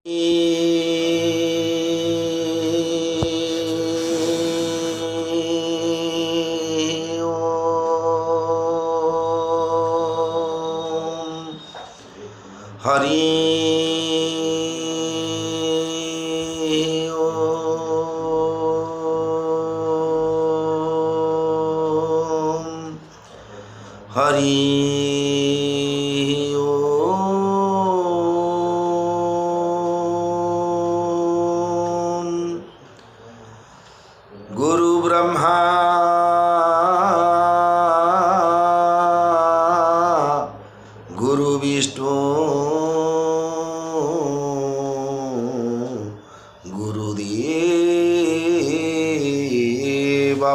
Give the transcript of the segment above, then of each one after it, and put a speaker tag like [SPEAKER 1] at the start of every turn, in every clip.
[SPEAKER 1] हरि हरि गुरु ब्रह्मा गुरु विष्णु गुरुदेव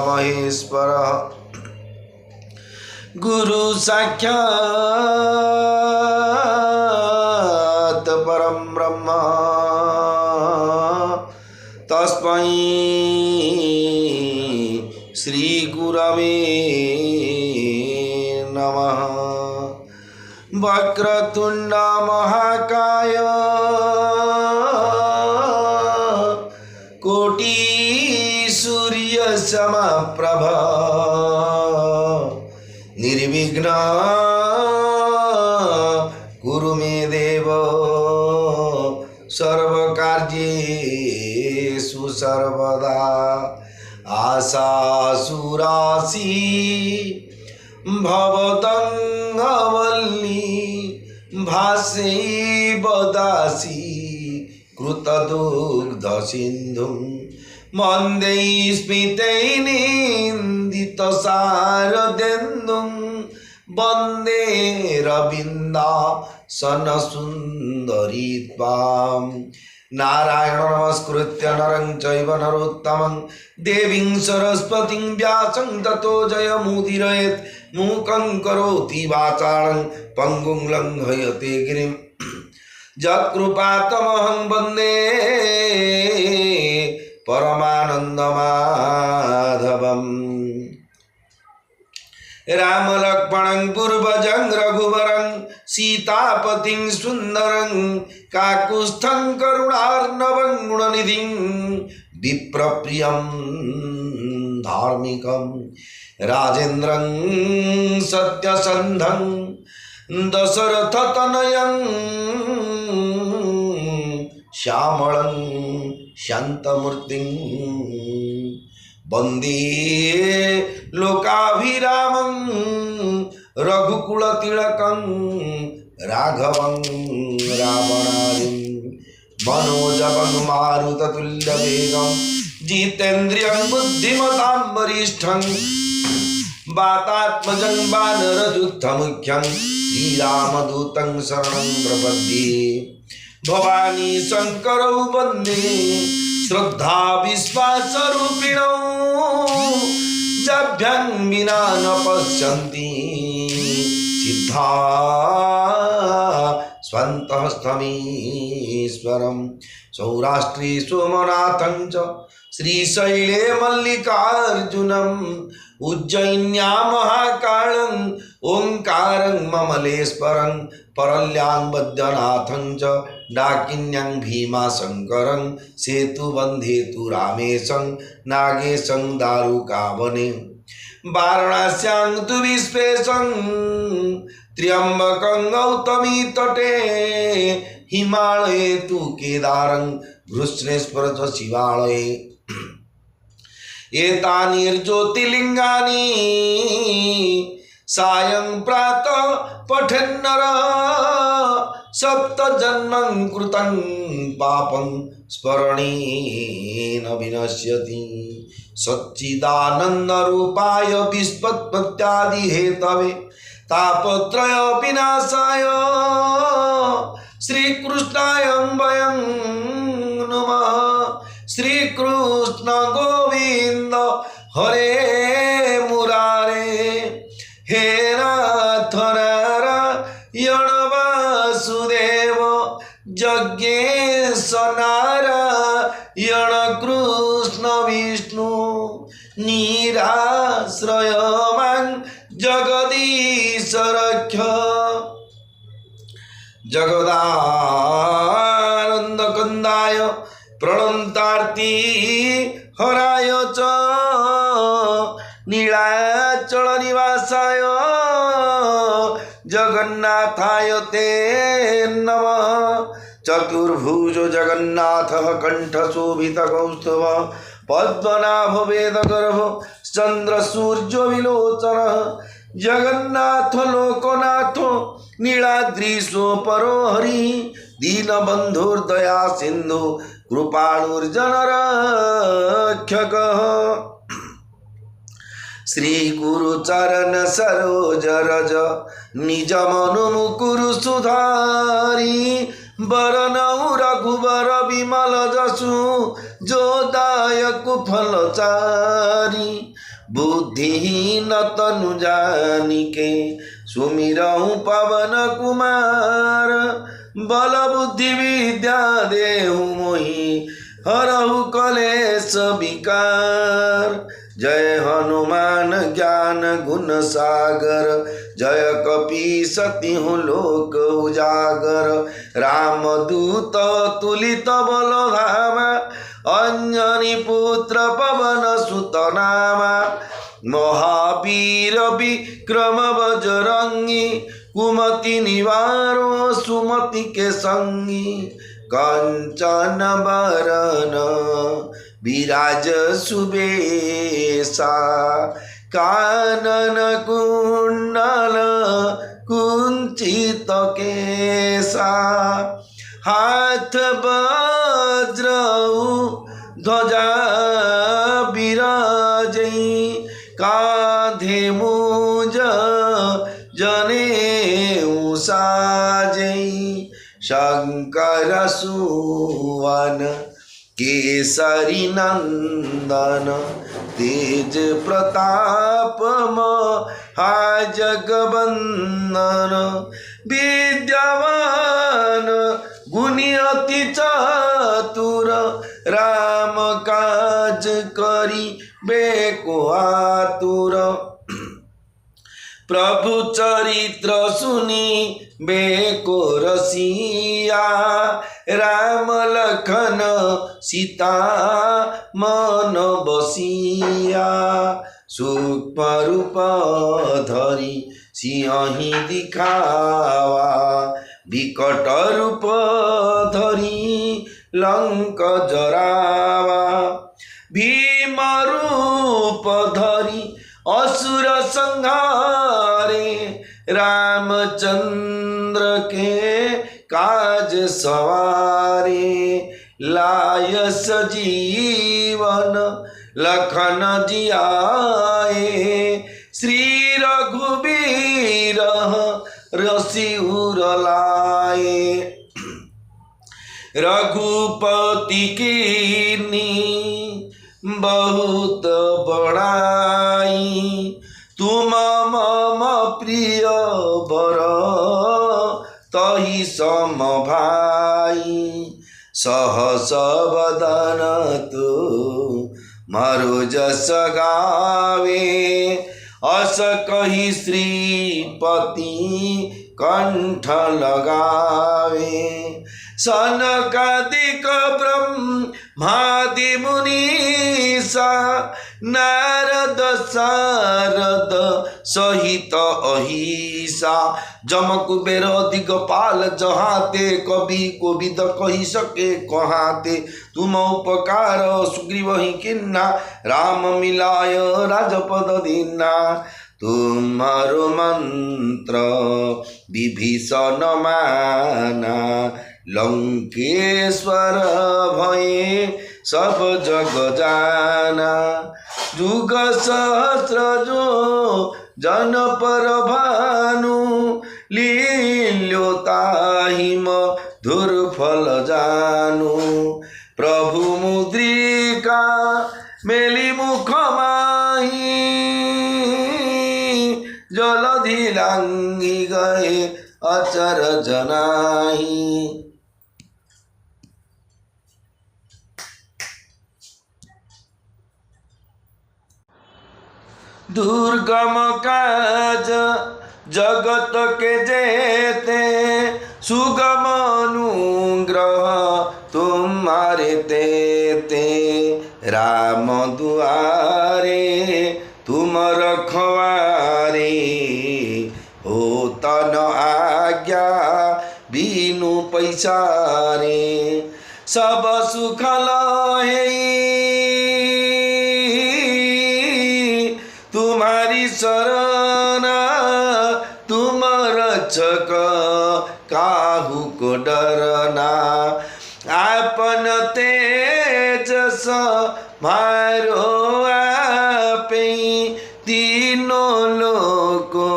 [SPEAKER 1] महेश्वर गुरु साक्षात् परम ब्रह्म तस्मै श्री गुरवे नमः। वक्रतुंड महाकाय कोटि सूर्य समप्रभ निर्विघ्न कुरु मे देव सर्वकार्येषु सर्वदा। आशासुरासि भवतंगवल्ली भासैव दासी कृतदुग्ध सिन्धुं वन्दे स्मितैर्निन्दितसारदेन्दुं वन्दे रविन्दासनसुन्दरी त्वां। नारायण नमस्कृत्य नरं चैव नरोत्तमं देवीं सरस्वतीं व्यासं ततो जयमुदीरयेत्। मूकं करोति वाचालं पङ्गुं लङ्घयते गिरिं यत्कृपातमहं वन्दे परमानन्दमाधवम्। राम लक्ष्मणं पूर्वजं रघुवरं सीतापतिं सुन्दरं काकुस्थं करुणार्णवं गुणनिधिं विप्रप्रियं धार्मिकं राजेन्द्रं सत्यसन्धं दशरथतनयं श्यामलं शान्तमूर्तिं वन्दे लोकाभिरामं रघुकुलतिलकं राघवं रावणादिं मनोजवं मारुततुल्यवेगं जितेन्द्रियं बुद्धिमतां वरिष्ठं वातात्मजं वानरयूथमुख्यं श्रीरामदूतं शरणं प्रपद्ये। भवानी शंकरौ वन्दे श्रद्धा विश्वासरूपिणौ जभ्यं विना न पश्यन्ति सिद्धा स्वन्तस्तमीश्वरं। सौराष्ट्रे सोमनाथं च श्रीशैले मल्लिकार्जुनम् उज्जयिन्यां महाकालं ओंकारं ममलेश्वरं परल्यां वैद्यनाथं च डाकिन्यां भीमाशंकरं सेतुबन्धेतु रामेशं नागेशं दारुकावने। वाराणस्यां तु विश्वेशं त्र्यम्बकं गौतमी तटे हिमालये तु केदारं घृष्णेश्वर च शिवालये। एतानिर्ज्योतिर्लिङ्गानि सायं प्रातः पठन्नरः सप्तजन्मं कृतं पापं स्मरणेन विनश्यति। सच्चिदानन्दरूपाय विश्वोत्पत्त्यादिहेतवे तापत्रय विनाशाय श्रीकृष्णाय वयं नमः। श्रीकृष्ण गोविंद हरे मुरारे हे नाथ नारायण वासुदेव यज्ञेश नारायण कृष्ण विष्णु निराश्रय मां जगदीश रक्ष। जगदानंद स्कंदाय प्रणन्तार्ति हराय च नीलाचल निवासाय जगन्नाथाय ते नमः। चतुर्भुज जगन्नाथः कण्ठशोभितकौस्तुभ पद्मनाभ वेदगर्भ चन्द्रसूर्य विलोचनः जगन्नाथ लोकनाथ नीलाद्रीशो परो हरि दीनबन्धुर्दया सिन्धु कृपाणुर्जनरक्षकः। श्री गुरु चरण सरोज रज निज मनु मुकुरु सुधारी बरनऊ रघुबर विमल जसु जो दायक फलचारी बुद्धिहीन तनु जानिके सुमिरहु पवन कुमार बल बुद्धि विद्या देहु मोहि हरहु कलेश विकार। जय हनुमान ज्ञान गुण सागर जय कपी सतिहु लोक उजागर राम दूत तुलित बल धामा अंजनी पुत्र पवन सुत नामा महावीर विक्रम बजरंगी कुमति निवारो सुमति के संगी कंचन बरन विराज सुबेसा कानन कुंडल कुंचित केसा हाथ वज्र ध्वजा विराजै कांधे मुज जनेऊ साजै शंकर सुवन केसरी नंदन तेज प्रताप महाजगवंदन विद्यावान गुणी अति चतुर राम काज करी बेको आतुर प्रभु चरित्र सुनी बेको रसिया राम लखन सीता मन बसिया सूक्ष्म रूप धरी सिंहि दिखावा विकट रूप धरी लंक जरावा भीम रूप धरी असुर संहारे रामचंद्र के काज सवारे लाय सजीवन लखन जियाए श्री रघुबीर रसिउर लाए रघुपति कीर्ति बहुत बड़ाई तुम मम प्रिय बर तहि सम भाई सहस बदन तू मारो जस गावे अस कही श्रीपति कंठ लगावे सनकादिक ब्रह्मादि मुनीसा नारद सारद सहित अहिसा जम कुबेर दिगपाल जहाते कवि कोविद कही सके कहाते तुम उपकार सुग्रीव ही किन्ना राम मिलाय राजपद दीना तुम्हारो मंत्र विभीषण माना लंकेश्वर भये सब जग जाना जुग सहस्र जो जन पर भानु लील्योताहि मधुर फल जानु प्रभु मुद्रिका मेली मुख माही जलधि लांगी गए अचर जनाही। दुर्गम काज जगत के जेते सुगम अनुग्रह तुम्हारे ते राम दुआरे तुम रखवारे हो तन आज्ञा बिनु पैसारे सब सुख लहे तुम्हारी शरण तुम रक्षक काहू को डरना आपन तेजस मारो आपे तीनों लोको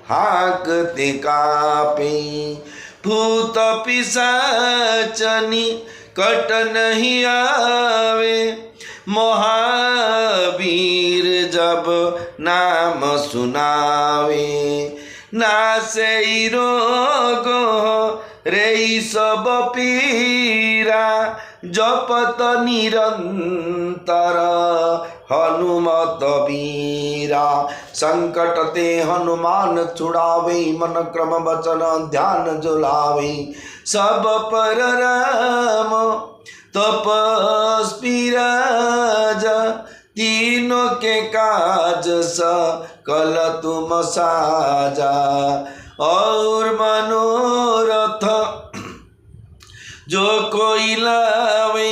[SPEAKER 1] हाकते कापे भूत पिशाचनी कट नहीं आवे महावीर जब नाम सुनावे नासे रोग रे सब पीरा जपत निरंतर हनुमत वीरा संकट ते हनुमान छुड़ावे मन क्रम वचन ध्यान जुलावे सब पर राम तपस्वी राजा तीनों के काज सकल तुम साजा और मनोरथ जो कोई लावे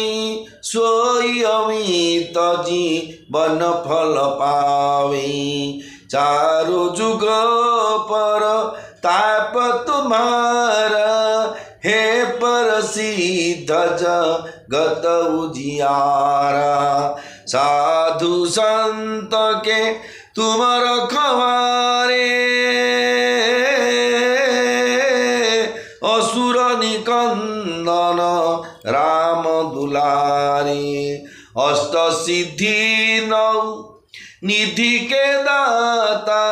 [SPEAKER 1] सोई अमित जीवन फल पावे चारों जुग पर ताप तुम्हारा हे प्रसिद्ध जगत उजियारा साधु संत के तुम रखवारे असुर निकंदन राम दुलारे अष्ट सिद्धि नौ निधि के दाता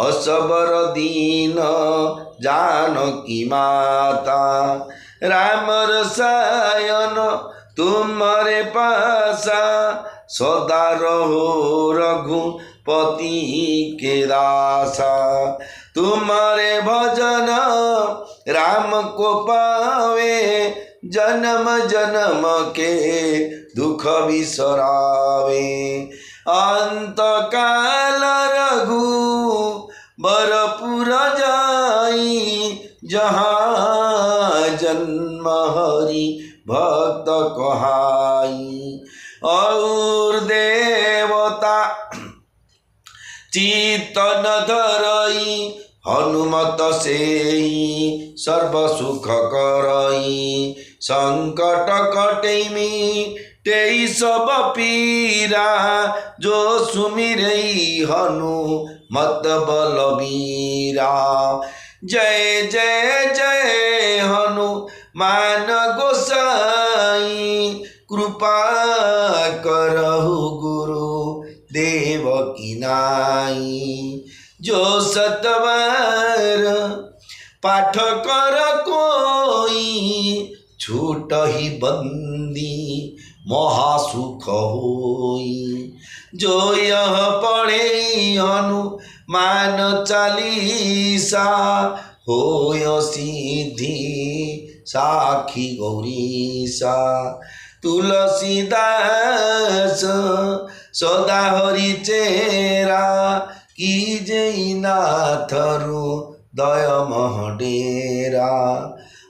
[SPEAKER 1] असबर दीन जानकी माता राम रसायन तुम्हारे पासा सदा रहो रघुपति के दासा तुम्हारे भजन राम को पावे जन्म जन्म के दुख बिसरावे अंत काल रघु बरपुर जाई जहाँ जन्म हरि भक्त कहाई और देवता चितन धरई हनुमत से सर्व सुख करई संकट कटेमी तेई सब पीरा जो सुमिरई हनुमत बलबीरा जय जय जय हनुमान गोसाई कृपा करहु गुरु देव की नाई जो सतवार पाठ कर कोई छूट ही बंदी महासुख होई जो यह पढ़े हनुमान चालीसा होय सिद्धि साखी गौरीसा तुलसीदास सदा हरि चेरा की जय नाथरु दय महडेरा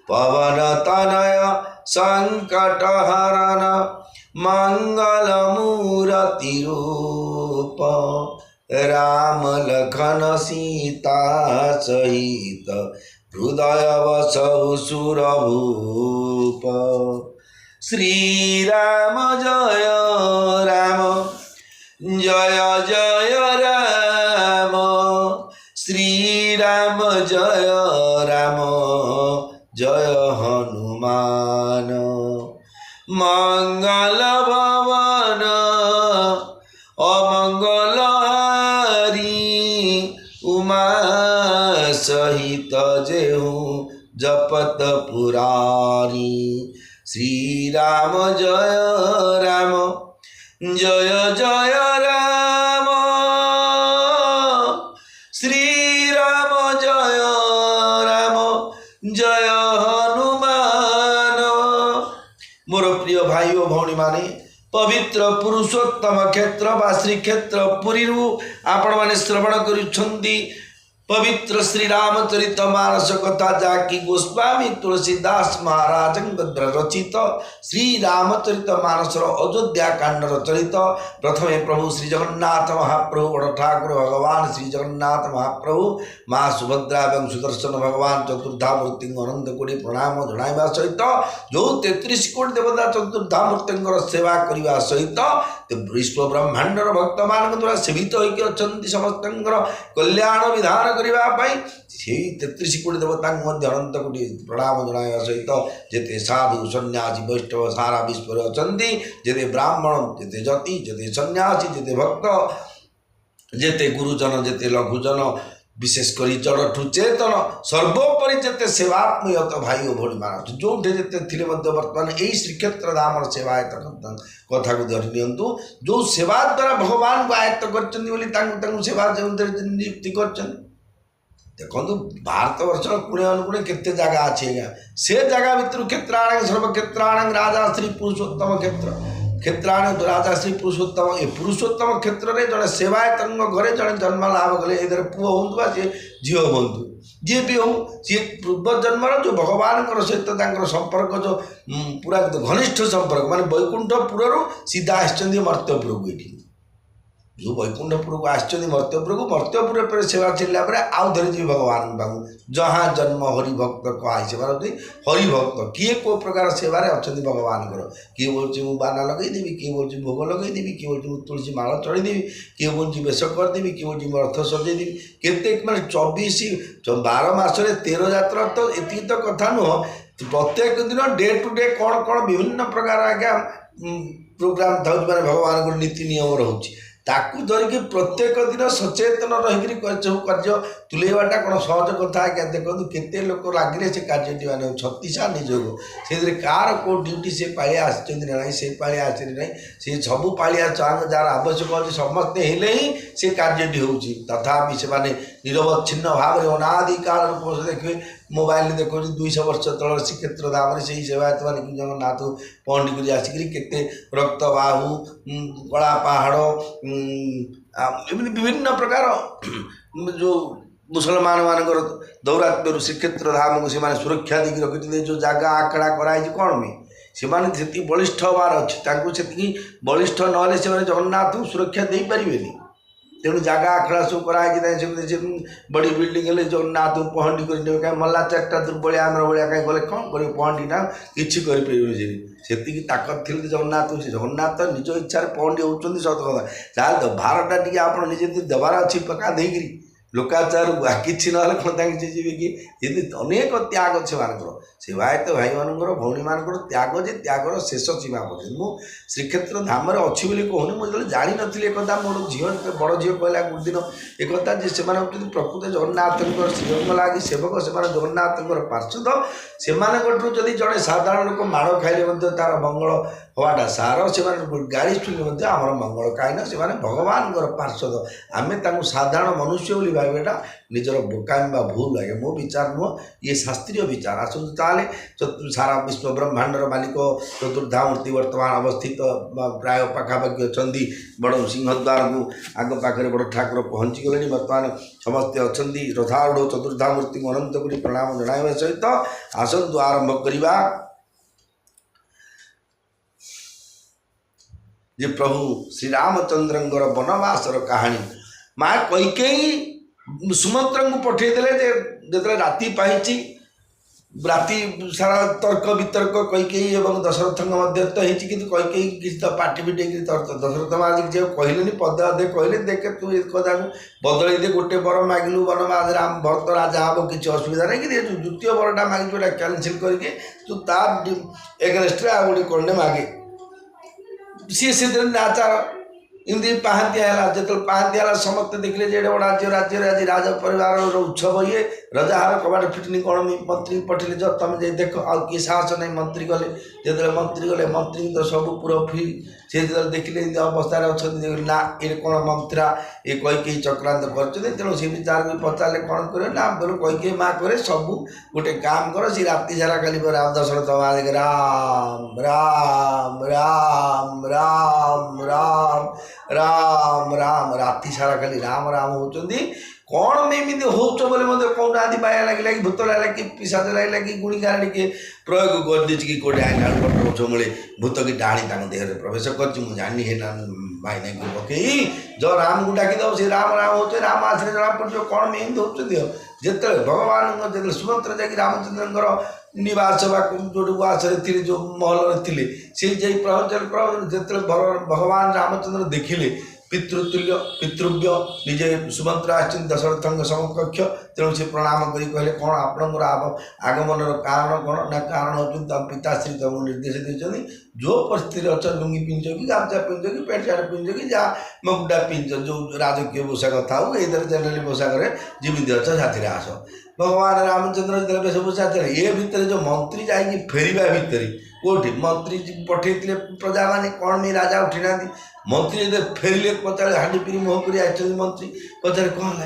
[SPEAKER 1] पवन तनय संकट हरण मंगल मूर्ति रूप राम लखन सीता सहित हृदय बसौ सुरभूप श्री राम जय राम जय जय राम श्री राम जय राम जय हनुमान मंगल भवन अमंगल हरि उमा सहित जेहू जपत पुरारी श्री राम जय राम जय जय राम श्री राम जय राम जय हनुमान मोर प्रिय भाई और भौणी माने पवित्र पुरुषोत्तम क्षेत्र बा श्रीक्षेत्र पुरी आपण मैंने श्रवण करुछंती पवित्र श्री रामचरित मानस कथा जाकि गोस्वामी तुलसीदास महाराज रचित श्री रामचरित मानस अयोध्या कांड चरित प्रथमे प्रभु श्री जगन्नाथ महाप्रभु बड़ ठाकुर भगवान श्री जगन्नाथ महाप्रभु माँ सुभद्रा एवं सुदर्शन भगवान चतुर्धामूर्ति अनंत कोटी प्रणाम जणाइबा सहित जो 33 कोटी देवता चतुर्धामूर्ति सेवा करने सहित विश्व ब्रह्मांडर भक्त मान द्वारा सेवित होकर अच्छा समस्त कल्याण विधान करने से 33 कोटी देवता अनंत कोटी प्रणाम जनाया सहित जेते साधु सन्यासी वैष्णव सारा विश्व अच्छा जेते ब्राह्मण जेते जति जेते सन्यासी जेते भक्त जेते गुरुजन जेते लघुजन विशेषकर जड़ठू चेतन सर्वोपरि जिते सेवात्मयत भाई और भोड़ी मान जो जिते बर्तमान यही श्रीक्षेत्र धाम सेवायत कथा को धरी नियंतु जो सेवा द्वारा भगवान को आयत्त कर सेवा नियुक्ति कर देखो भारत वर्ष कोणे अनुकोणे केते जगह अच्छी आज्ञा से जगह भितर क्षेत्राण सर्वक्षेत्राण राजा श्री पुरुषोत्तम क्षेत्र क्षेत्राण राजा श्री पुरुषोत्तम ए पुरुषोत्तम क्षेत्र में जड़े सेवायत घरे जड़े जन्म लाभ कले इधर पुओ हूँ सी झील हूँ जी भी हूँ सी पूर्व जन्मर जो भगवान सहित संपर्क जो पूरा घनिष्ठ संपर्क माने वैकुंठपुर सीधा आसछन्ति मर्त्यपुर को ये जो वैकुंठपुर को आसछन्ति मर्त्यपुर पर सेवा चलला पर आउ धरी जी भगवान पाखु जहाँ जन्म हरिभक्त कहाई सेवा हरिभक्त किए को प्रकार सेवार अच्छा भगवान किए बोलूँ मुझे बाना लगेदेवी किए बोलूँ भोग लगेदेवी किए बोलूँ तुलसी माला चढ़ीदेवी किए बोलूँ बेश करदेवी किए बोलूँ रथ सजेदेवी केते मैंने 12 मासरे 13 जात्रा तो ये तो कथा नुह प्रत्येक दिन डे टू डे कौन कौन विभिन्न प्रकार आज्ञा प्रोग्राम था मैंने भगवान को नीति नियम रोचे ताकू धरिकी प्रत्येक दिन सचेतन रही कार्य तुलेवाटा कौन सहज कथा आज्ञा देखो केते लोक लगे से कार्य मैंने 36 निजोग से कार को ड्यूटी से पाई आना से पाई आसी ना सी सब पाया चांग जार आवश्यक अच्छे समस्ते हेले ही से कार्य हो तथापि से निरवच्छिन्न भाव में अनादि काल देखिए मोबाइल देखो 200 वर्ष तल श्रीक्षेत्र धाम से ही सेवायत मान जगन्नाथ पहंडी कर आसिक केते रक्त बाहु कला पहाड़ विभिन्न प्रकार जो मुसलमान मानकर दौरात्म्य श्रीक्षेत्र धाम को से सुरक्षा दी रखी जो जगह आकड़ा कराई कौन में से बलिष्ठ हबार अच्छी बलिष्ठ ना से जगन्नाथ सुरक्षा दे पारे तेणु जगह आखड़ा सब कराई बड़ी बिल्डिंग हेल्ले जगन्नाथ पहंडी कर मल्ला 4टा दुर्बलिया आमर भाया कहीं गले कौन कर पहंडी ना किसी से ताकत थी जगन्नाथ जगन्नाथ निज इच्छा पहंडी होती सत कथा जहाँ भारटा टी आप निजे देवार अच्छी पका देकरी लोकाचार कि ना कौन जी कि अनेक त्याग से सेवायत भाई मानकर भौणी मानकर त्याग जे त्यागर शेष सीमा पड़े मुझे श्रीक्षेत्र धाम अच्छी कहूनी मुझे जानी नी एक मोर झील बड़ झील कहला गोटे दिन एक से प्रकृत जगन्नाथ श्रीरंग लगे सेवक से जगन्नाथ पार्षद से जदि जड़े साधारण लोक माड़ खाइले तार मंगल हवाटा सार से गाड़ी शुणी आम मंगल कहीं से भगवान पार्षद आम साधारण मनुष्य बोली भावेटा निजर बोकामी भूल लगे मो विचार नुह ये शास्त्रीय विचार आसतु ताले सारा विश्व ब्रह्मांडर मालिक चतुर्धामूर्ति वर्तमान अवस्थित प्राय पाखापाखि अच्छा बड़ सिंहद्वार को आग पाखे बड़ ठाकुर पहुँची गले बर्तमान समस्ते अच्छा रथारूढ़ चतुर्धामूर्ति अनंत कोटी प्रणाम जनाइबा सहित आसतु आरंभ करवा जे प्रभु श्री रामचंद्र वनवासर कहानी माँ कैकेयी सुमंत्र को पठेदेले जो राति पाई राति सारा तर्क वितर्क कैकेयी एवं दशरथ मध्य तो होती कि कैकेयी किसी तो पार्टी पिटे दशरथ महाराज जो कहले पदे अधे कहले देखे तू एक कथा बदल दे गोटे बर मागिलु वनवास राम भरत राजा हम किसी असुविधा नहीं कि द्वितीय बरटा मागिल कैनसिल करके तू तार एगेन्स्ट आ गोटे कौन मागे सी से आचार एमती पाहांतिया है जो पाहांतिया समस्त देखले जे राज्य राज्य आज राज परिवार उत्सव ये रजाहार कबाट फिटनी कौन मंत्री पठेले जो तुम जे देख आउ किए साहस नहीं मंत्री गले जो मंत्री गले मंत्री तो सब पूरा फ्री से जो देखिले अवस्था ना ये कौन मंत्रा ये कई चक्रांत कर तेणु सी विचार पचारे कौन कर ना बोलो कई माँ करे सब गोटे काम कर सी राति सारा खाली राम दशरथ राम राम राम राम राम राम राम राति सारा खाली राम राम होती कौन में एमती हो बोले मत कौन आदि बाया लगे कि भूत लगे कि पिशाच लगे कि गुणी गाड़ी के प्रयोग कर दी कि कौटे आईना मिले भूत की डाणी देह प्रवेश कर जानी है ना भाई नहीं पकई जो राम को डाकी दब से राम राम होते राम आसने जना पड़ो कौन में एमती हो जिते भगवान जो सुमंत्र जाकि रामचंद्र निवास जो उस जो महल थे सी जा प्रवचन जो भगवान रामचंद्र देखिले पितृतुल्य पितृव्य निजे सुमंत्र आसन दशरथ समकक्ष तेणु से प्रणाम करी कहले कौन आपणकर आगमन कारण कौन ना कारण हो पिताश्री तुमको निर्देश देते जो परिस्थिति अच्छा लुंगी पिंच कि गामचा पिंच कि पैंट सार्ट पिंच कि जहाँ मकुटा पिंच जो राजकीय पोशाक था ये जनरली पोशाक जमी अच्छ साथी आस भगवान रामचंद्र जो वेशभूषा थे ये भितर जो मंत्री जाकि फेरवा भितर कौटी मंत्री पठे प्रजा मैंने कौन में राजा उठी ना मंत्री जो फेरिले पचारे हाँडी पी मुह कर आई मंत्री पचारे कौन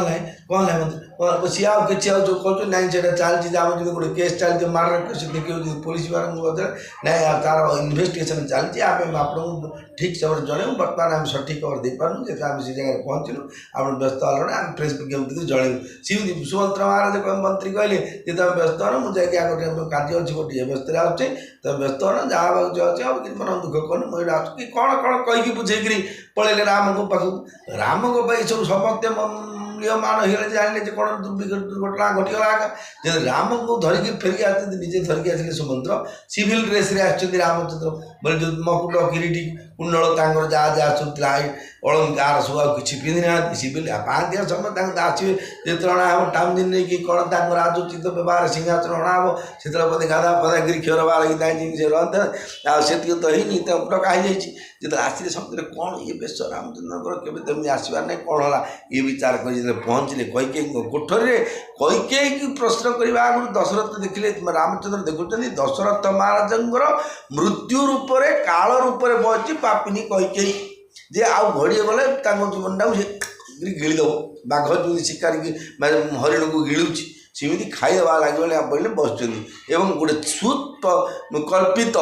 [SPEAKER 1] है मंत्री सी आउ कि जो कहते ना से चलती आम जो गोटे केस चलती मार्डर केस देखिए पुलिस वालों पचारे ना तार इन्वेस्टिगेशन चलती आम आपको ठीक समय जनऊ बर्तमान आम सठिक खबर दे पार्नु जो आम से जगह पहुँचलु आप व्यस्त हल आम प्रेस विज्ञप्ति जनऊ सी सुमंत्र महाराज मंत्री कहले कि तुम व्यस्त हो मुझे कार्य अच्छी गोटे व्यस्त आते तुम व्यस्त हो जहाँ जो अच्छे अब कि मन दुख कर मुझे कि कौन कौन कहीकि बुझेकरी पलैले राम को पाख राम को सब समस्ते मान हो जाने कौन दुर्घटना घटीगला जब राम को धरिकी फेरिक आते निजे धरिकी आसे सुमंत्र सिविल ड्रेस रामचंद्र बोले जो मकुट किरीटी कुंडल तांगर जहाँ जहाँ सब अलंकार सब किसी पिंधि ना सिविल पाँतिया समय आसवे जो अणाव टाउन दिन नहीं कि कौन राजोचित व्यवहार सिंहासन अणाव से बोधे गाधा पदा गिरी क्षर बार जिन रहा से तो ही डका जो आसले समझे कौन ये बेश रामचंद्र केवे तमी आसबार नहीं कौन है ये विचार कर पहुँचले कैकेयी कोठरी कैकेयी की प्रश्न करने आगु दशरथ देखिले रामचंद्र देखुं दशरथ महाराज मृत्यु रूप से काल रूप से बची पापिनी कैकेयी जे आउ घड़िए गले जीवन टाक से गिड़ीदेव बाघ जो शिकारी हरिण को गिड़ुची सेमती खाईदेवा लगे बोले बस गोटे सुकल्पित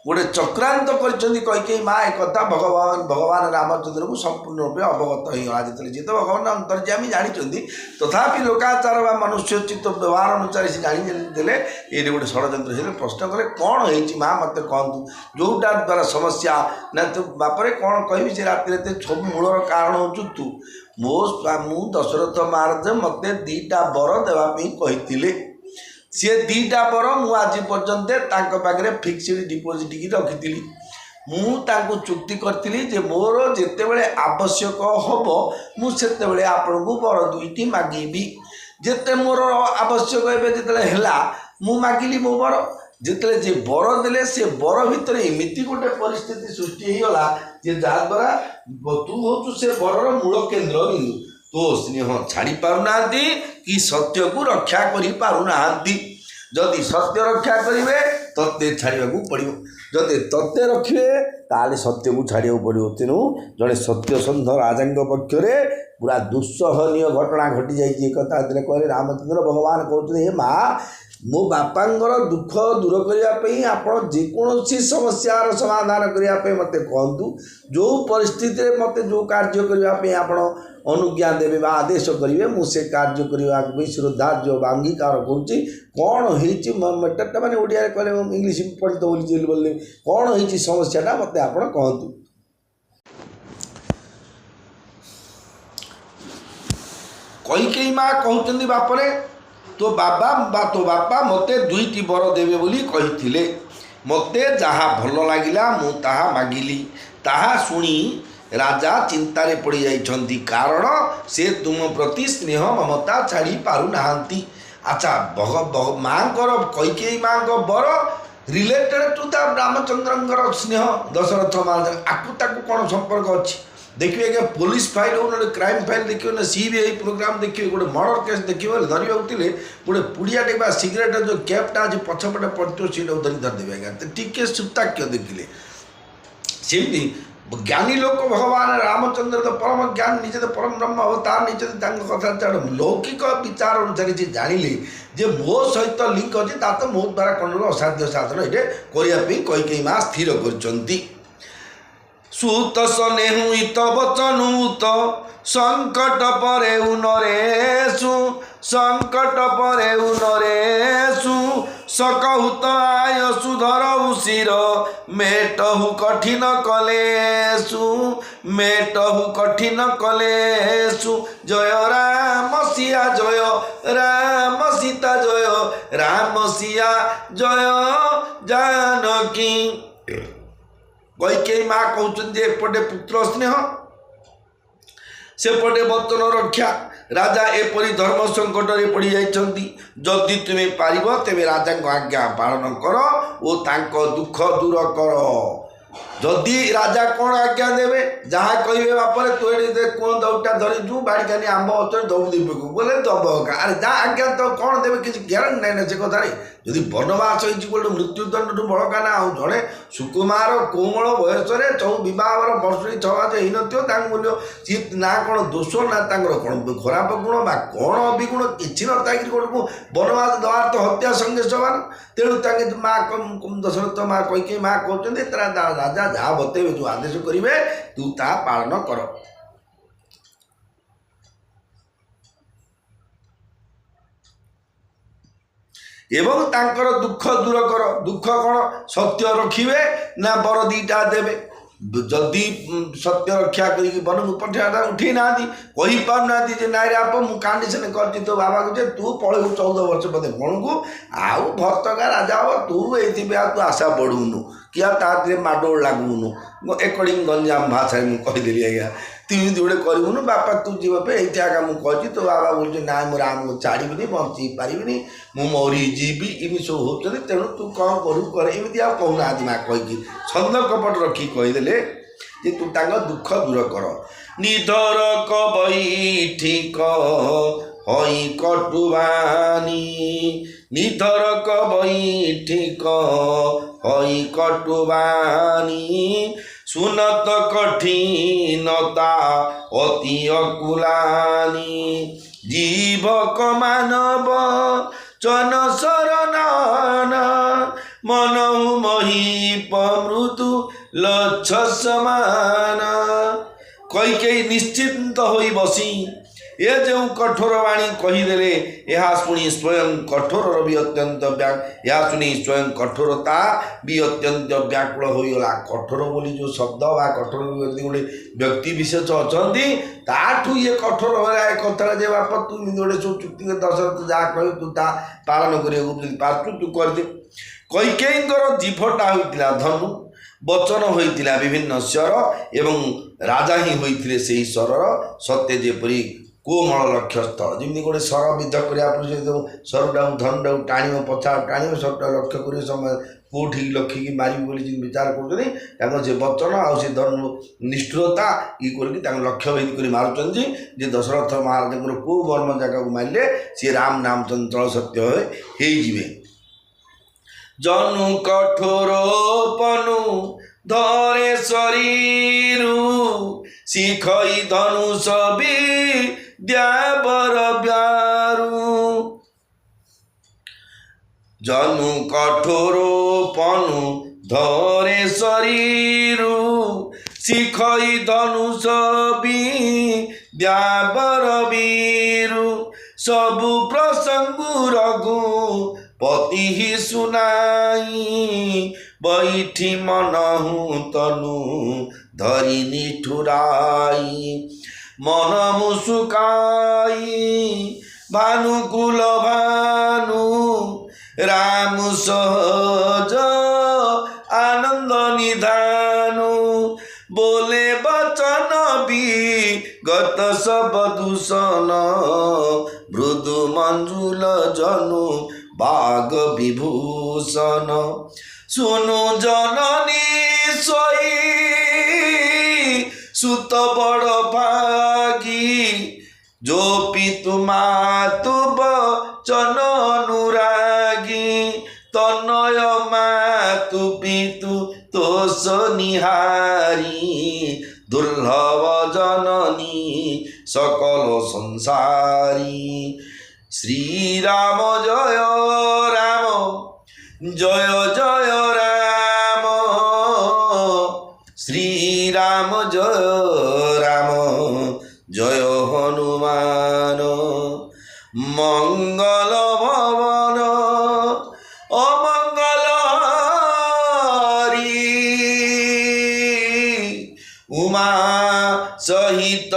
[SPEAKER 1] गोटे चक्रांत कैकेयी माँ एक भगवान रामचंद्र को संपूर्ण रूप अवगत होगा जो जी तो भगवान अंतर्यामी जानी तथापि लोकाचार व मनुष्योचित व्यवहार अनुसार से जानीदे ये गोटे षड्यंत्र से प्रश्न कले कौन हो माँ मत कहतु जोटा द्वारा समस्या ना तो बापर कौन कह से राति सब मूलर कारण हो तू मो दशरथ महाराज मत दीटा वर देवाई कही सी दीटा वर मुझे पर्यंत पाखे फिक्सड डिपोजिट की रखी मुझे चुक्ति करी मोर जिते आवश्यक हम मुझे आपण को वर दुईटी मागिबी जिते मोर आवश्यक है मु मागिली मो वर जिते जे वर देले से वर भितर एमती गोटे परिस्थिति सृष्टि होगा जहाद्वारा तू हूँ से वर मूल केन्द्र बिंदु तो स्नेह छाड़ी पारुना कि सत्य को रक्षा करि पारुना जदि सत्य रक्षा करेंगे तत्ते छाड़ा पड़ो जदि तत्ते रखिए ताले सत्य को छाड़ा पड़ो तेणु जड़े सत्यसंध राजा पक्षरे पूरा दुस्सहनीय घटना घटी जाइए कहले रामचंद्र भगवान कहते हे माँ मो बापांगर दुख दूर करने आप जेकोसी समस्यार समाधान करने मत कहतु जो परिस्थिति मत जो कार्य करने आप अनुज्ञा देवे आदेश करेंगे मुझे कार्य करने श्रद्धा जो अंगीकार करुच्ची कौन होटा मैंने ओडिया कहले इंग्लीश पढ़ी तो बोली कौन हो समस्याटा मत आप कहतु कैकेयी माँ कहते बापरे तो बापा मते दुईटी वर देवे बोली कही मते जहाँ भल लगिला मु ताहा मागिली ताहा सुनी राजा चिंतारे पड़ी जाइछंती कारण से तुम प्रति स्नेह ममता छाड़ी पारु नाहंती अच्छा माँ कैकेयी माँ वर रिलेटेड टू द रामचंद्र स्नेह दशरथ महाराज आकु ताकू कौन संपर्क अच्छी देखिए कि पुलिस फाइल हो क्राइम फाइल देखिए ना सीबीआई प्रोग्राम देखिए गोटे मर्डर केस देखिए धरवाते गोटे पुड़ियाटे सिगरेट जो कैपटा आज पछपटे पड़ो सीटा धरी धरदेवे आज्ञा टिके सुताक्य देखिले सेमती ज्ञानी लोक भगवान रामचंद्र तो परम ज्ञान निजे तो परम ब्रह्म अवतार निजे कथा छाड़ लौकिक विचार अनुसार से जानिले जे मो सहित लिंक अच्छे ता तो मो द्वारा कौन असाध्य साधन ये करने कई माँ स्थिर कर सुत स्नेहु इत वचनुत संकट परे नरेशु संकट परे नरेशु सकहुत आय सुधर उशिर मेटहु कठिन कलेशु मेटहु कठिन कलेशु जय राम सिया जय राम सीता जय राम सिया जय जानकी कैकेयी माँ कहते एपटे पुत्र स्नेह सेपटे वचन रक्षा राजा एपरी धर्म संकट में पड़ जाइछन्ति जदि तुम्हें पार तेरे राजा आज्ञा पालन कर और तांको दुख दूर कर जदि राजा कौन आज्ञा देवे जहाँ कहे बापर तु कौन दौटा धरी जू बाड़कानी आंब अच्छे दौड़ देवे बोले दब अरे जहाँ आज्ञा तो कौन देवे किसी ग्यारंटी नाई ना से कथार जदि वनवास गोटे मृत्युदंड बड़का ना आउ जड़े सुकुमार कोमल बयस बहुत वर्ष 6 मास हो मूल्य सी ना कौन दोष ना कौन खराब गुण बा कौन अभिगुण कि न वनवास दवार तो हत्या संगे समान तेणु माँ दशरथ माँ कैकेयी माँ कहते राजा जहाँ बतेबे जो आदेश करेंगे तू ता पालन कर एवं तांकर दुख दूर कर दुख कौन सत्य रखिए ना बर दीटा देवे जदि सत्य रक्षा करके वन को पठा उठे ना कही पारना नाई आप मुझे कंडीशन कर तो बाबा को तू पलू 14 वर्ष पदे कौन को आउ भर्तका राजा हम तू ये तू आशा बढ़ुनु क्या तादे माडोल लगुनु एकॉर्डिंग गंजाम भाषा मुझे कहीदेली आज्ञा तुम गोटे करूनु बापा तू जीव ये आगे मुझे तो बाबा बोलते ना मो राम को छाड़बी बंची पारि मरी जीवी इमी सब होती तेणु तू कौन करू कर एमती कहना माँ कहीकि छंद कपट रखी कहीदेले जे तू दुख दूर कर निधर बैठिक हई कटुवानी निधर बैठिक हई कटुवानी सुनत कठिनता अति अकुलानी जीवक मानव चन शरण मनहु महीप मृदु लक्ष समान कैकेयी निश्चिंत होई बसी ये जो कठोर वाणी कहीदेले यह शुणी स्वयं कठोर भी अत्यंत यह शुणी स्वयं कठोरता भी अत्यंत व्याकुल होगा कठोर बोली जो शब्द व कठोर गोटे व्यक्ति विशेष अच्छा ताठू ये कठोर हो कथा जे बाप तू गोटे सब चुक्ति दशरथ जहाँ कह तू ता पालन कर तू करदे कैकेयींकर जीभटा होता धनु वचन होता विभिन्न स्वर एवं राजा ही होते से स्वरर सत्य जेपरी कोमल लक्ष्य स्थल जमी गोटे स्वर विध करने स्वरटा धनुटा टाण पछा टाण स्वरटा लक्ष्य कर समय कौटी लक्ष्य की मारि बोली विचार कर वचन आउ धनु निष्ठुरता ये कर लक्ष्य भेद कर मारुँच जे दशरथ महाराज को मर्म जगह को मारे सी राम नाम चंचल सत्य हो जनु कठोर पनु धरे शरीर शिखई धनुष द्याबर ब्यारू जनु कठोर पनु धरे शरीर शिखई धनुष द्याबर वीरु सबु प्रसंग रघु पति ही सुनाई बैठी मनहु तनु धरी निठुराई मन मुसुकाई भानुकुल भानु राम सहज आनंद निधानु बोले बचन भी गत सब दूषण मृदु मंजुल जनु बाग विभूषण শুনু জননী সই সুত বড় ভাগী जो पितु मातु बचन अनुरागी तनय मातु पितु तोष निहारी दुर्लभ जननी सकल संसारी श्री राम जय जय राम श्री राम जय हनुमान मंगल भवन अमंगल हरि उमा सहित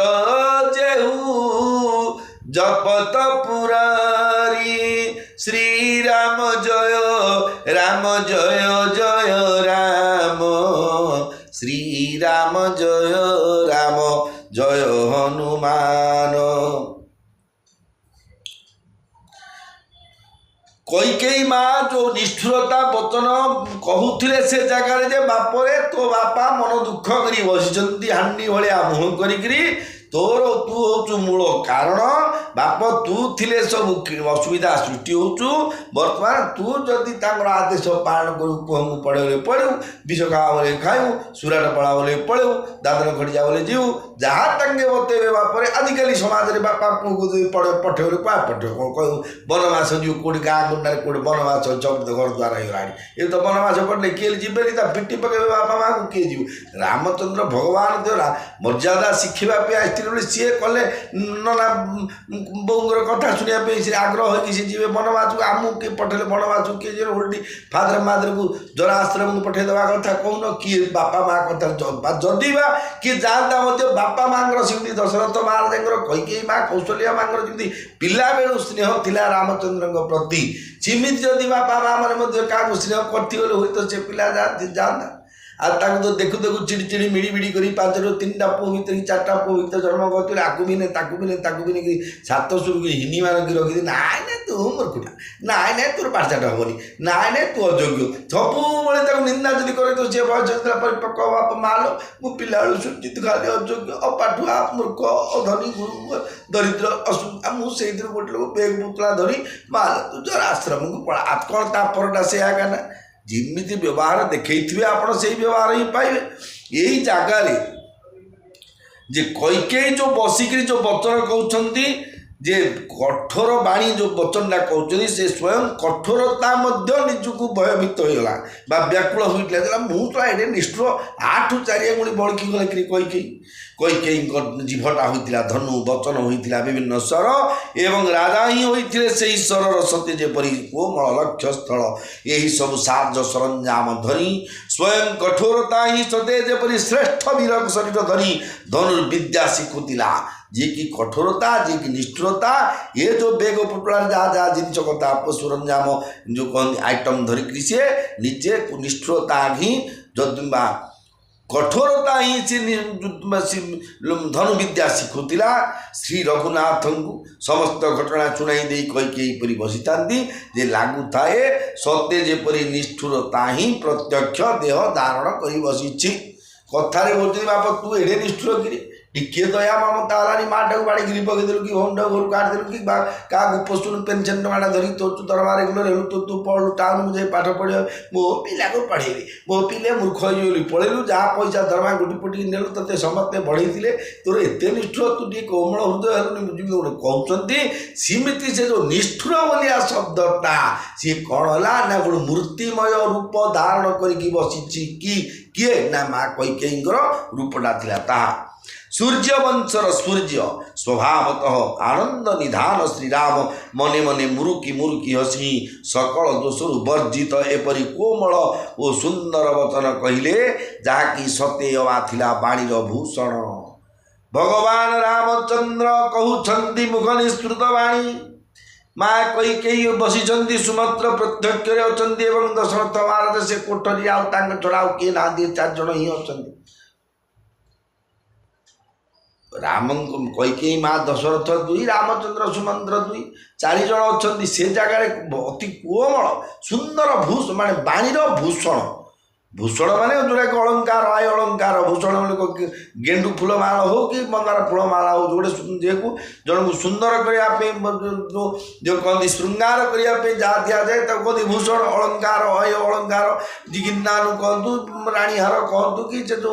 [SPEAKER 1] जेहू जपत पुरारी श्री राम जय जय राम श्री राम जय हनुमान। कैकेयी माँ जो निष्ठुरता वचन कहूले से जगार जे बापरे तो बापा मन दुख करी बसी हांडी भाया मुह करी तोर तू हूँ मूल कारण बाप तू थिले सब असुविधा सृष्टि होचु बर्तमान तू जदि आदेश पालन करू पुहमु पड़े पड़ू विष खाओ खाऊ सुराट पड़ा बोले पड़ू दादन खड़िया बोले जीव जहाँ तांगे बतेबे बापर आजिकल समाज में बापा पुह पड़े पठे क्या पठे कहू बनवास जीव कौटी गाँ गुंडा कौटे बनवास जब घर द्वार होगा ये तो बनवास पड़े किए जीवे पिटी पकेबे बापा माँ को किए जीव रामचंद्र भगवान जो मर्यादा शिखापी आसते सी कले नना बोर कथा शुणापी से आग्रह हो सी जी बनवास को आमको किए पठेले बनवास किए उल्टी फादर मादर को जराश्रम को पठेदेवा कथा कौन किए बापा माँ कथा जदि बा किए जाता बापा माँ सेमती दशरथ महाराज कैकेयी माँ कौशल्या माँ जमी पिला बेलू स्नेह थिला रामचंद्र प्रति सेमती जदि बापा माँ मैंने क्या स्नेह करते हुए तो से पिला जाता तो देखु देखु चिड़ी चिड़ी मिड़ी मिड़ी कर 5 ରୁ 3ଟା पुओ भर 4टा पुओ भर जन्म करते आकू भी नहीं सात सुर हिनी मानक रखी नाई ना तू मूर्खटा नाई ना तोर पाठशाठ हेनी नाई ना तू अयोग्य सब निंदा जब करे तो सी बयस परिपक्व बाप मालो मो पिला सुचित खाली अयोग्य अपाठुआ मूर्ख अधनी गुरु दरिद्र असुविधा मुझे गोटे लोग बेग पुतला धरी माल तू जरा आश्रम को पड़ा कौन तापरटा से आना जिमिति व्यवहार देखते आप से व्यवहार ही पाइबे यही जगार जे कैकेयी जो बसिक जो वचन कहते जे कठोर बाणी जो वचनटा कहते से स्वयं कठोरता निजक भयभीत होगा व्याकुल होता मुझे ये निष्ठुर 8 ରୁ 4 गुणी बड़की गले कैकेयी जीभटा होता धनु वचन होता विभिन्न स्वर एवं राजा ही होते से स्वर सत्य जेपरी कोमल लक्ष्य स्थल यही सब साज सरंजाम धरी स्वयं कठोरता ही सते जेपरी श्रेष्ठ वीर शरीर धरी धनुर्विद्या शिखुला जी की कठोरता जी की निष्ठुरता ये जो बेग पुटला जहाँ जहाँ जिन कथा सरंजाम जो कहते आइटम धरिकी सी निजे निष्ठुरता ही जदि कठोरता ही से धनु विद्या शिखुला श्री रघुनाथ को समस्त घटना शुणाई दे कैकेयी परी बसी था जे लागू थाए सत्य जेपरी निष्ठुरता ही प्रत्यक्ष देह धारण कर बसी कथारे बोलते बाप तू एडे निष्ठुर कि टिके दया ममता वाला माँ को बाड़ी गिरी पकईदेलु कि भौन घर काटिदेलु कि क्या पोषण पेनसन टाटा धरिक तो दरमा रेगुलर हेलु तो तू पढ़ू टाउन मुझे पाठ पढ़ मो पिला को पढ़ेबी मो पिले मूर्ख होली पढ़ेलु जहाँ पैसा दरमा गुटी पुटी नेलु ते समस्ते बढ़ई तोर एत निष्ठुर तू टे कोमल हृदय हेलुनि गोटे कहते सेमती से जो निष्ठुर बोलिया शब्दटा सी कौन है ना गोटे मूर्तिमय रूप धारण करके बसी किए ना माँ कैकेयी रूपटा था सूर्य वंशर सूर्य स्वभावतः आनंद निधान श्रीराम मने मने मुरुकी मुरुकी हसी सकल दोषरु वर्जित एपरी कोमल और सुंदर वचन कहले जहाँकि सतेयवा थिला बाणीर भूषण भगवान रामचंद्र कहउछन्ति मुख निस्तृत वाणी माँ कैकेयी बसी सुमत्र प्रत्यक्ष अच्छा एवं दशरथ महाराज से कोठरी आउ छड़ा किए ना 4 जन ही अच्छा राम कैकेयी माँ दशरथ 2 रामचंद्र सुमंत्र 2 4 जन अच्छा से जगार अति कोमल सुंदर भूष माने बाणीर भूषण भूषण माने जोटा कि अलंकार आय अलंकार भूषण गेंडू फूल माला हो कि मंदार फूल माला हो जोड़े जेको जन को सुंदर करने जो कहते श्रृंगार करने जहाँ दि जाए तो कहते भूषण अलंकार अय अलंकार जिगिन्नानु कहतु राणीहार कहतु कि जो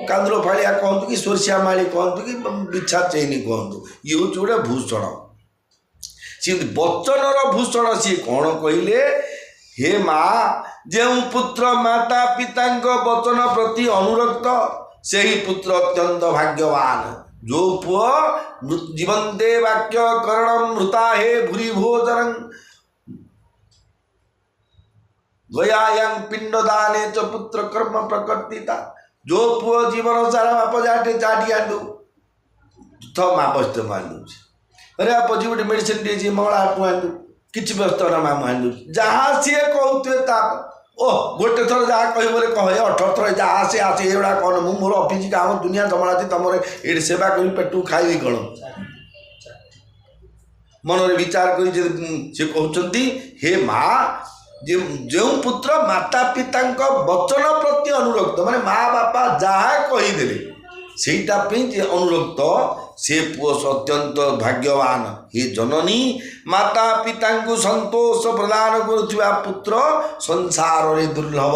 [SPEAKER 1] कांदुल फाड़िया कहतु कि सोरसिया माली कहतु कि बिछा चैनी कहतु ये हूँ गोटे भूषण सी बचनर भूषण सी कौन कहले हे माँ जो पुत्र माता पिता वचन प्रति अनुरक्त से ही पुत्र अत्यंत भाग्यवान जो पुओ जीवंते वाक्य करण मृता हे भूरी भोजन गयायां पिंडदाने च पुत्र कर्म प्रकर्तिता जो पुओ जीवन सारा बाप जाटे चाटी आंदू तो माँ बस्त मांडू अरे आप जी गोटे मेडिसिन दिए मंगला हाट आंदू किसी व्यस्त ना मामू आंदू जहाँ सी कहते ओह गोटे थर जहाँ कह बोले कह 18 थर जहाँ आसे आसे ये कौन मु मोर ऑफिस काम दुनिया संभाला तुम ये सेवा कर पेटू खाइबी कौन मन विचार कर कहते हे माँ जो पुत्र माता पिता वचन प्रति अनुरक्त माने माँ बापा जहाँ कहीदे सेटा अनुरक्त से पुओ अत्यंत भाग्यवान हे जननी माता पिता को संतोष प्रदान करुवा पुत्र संसार रे दुर्लभ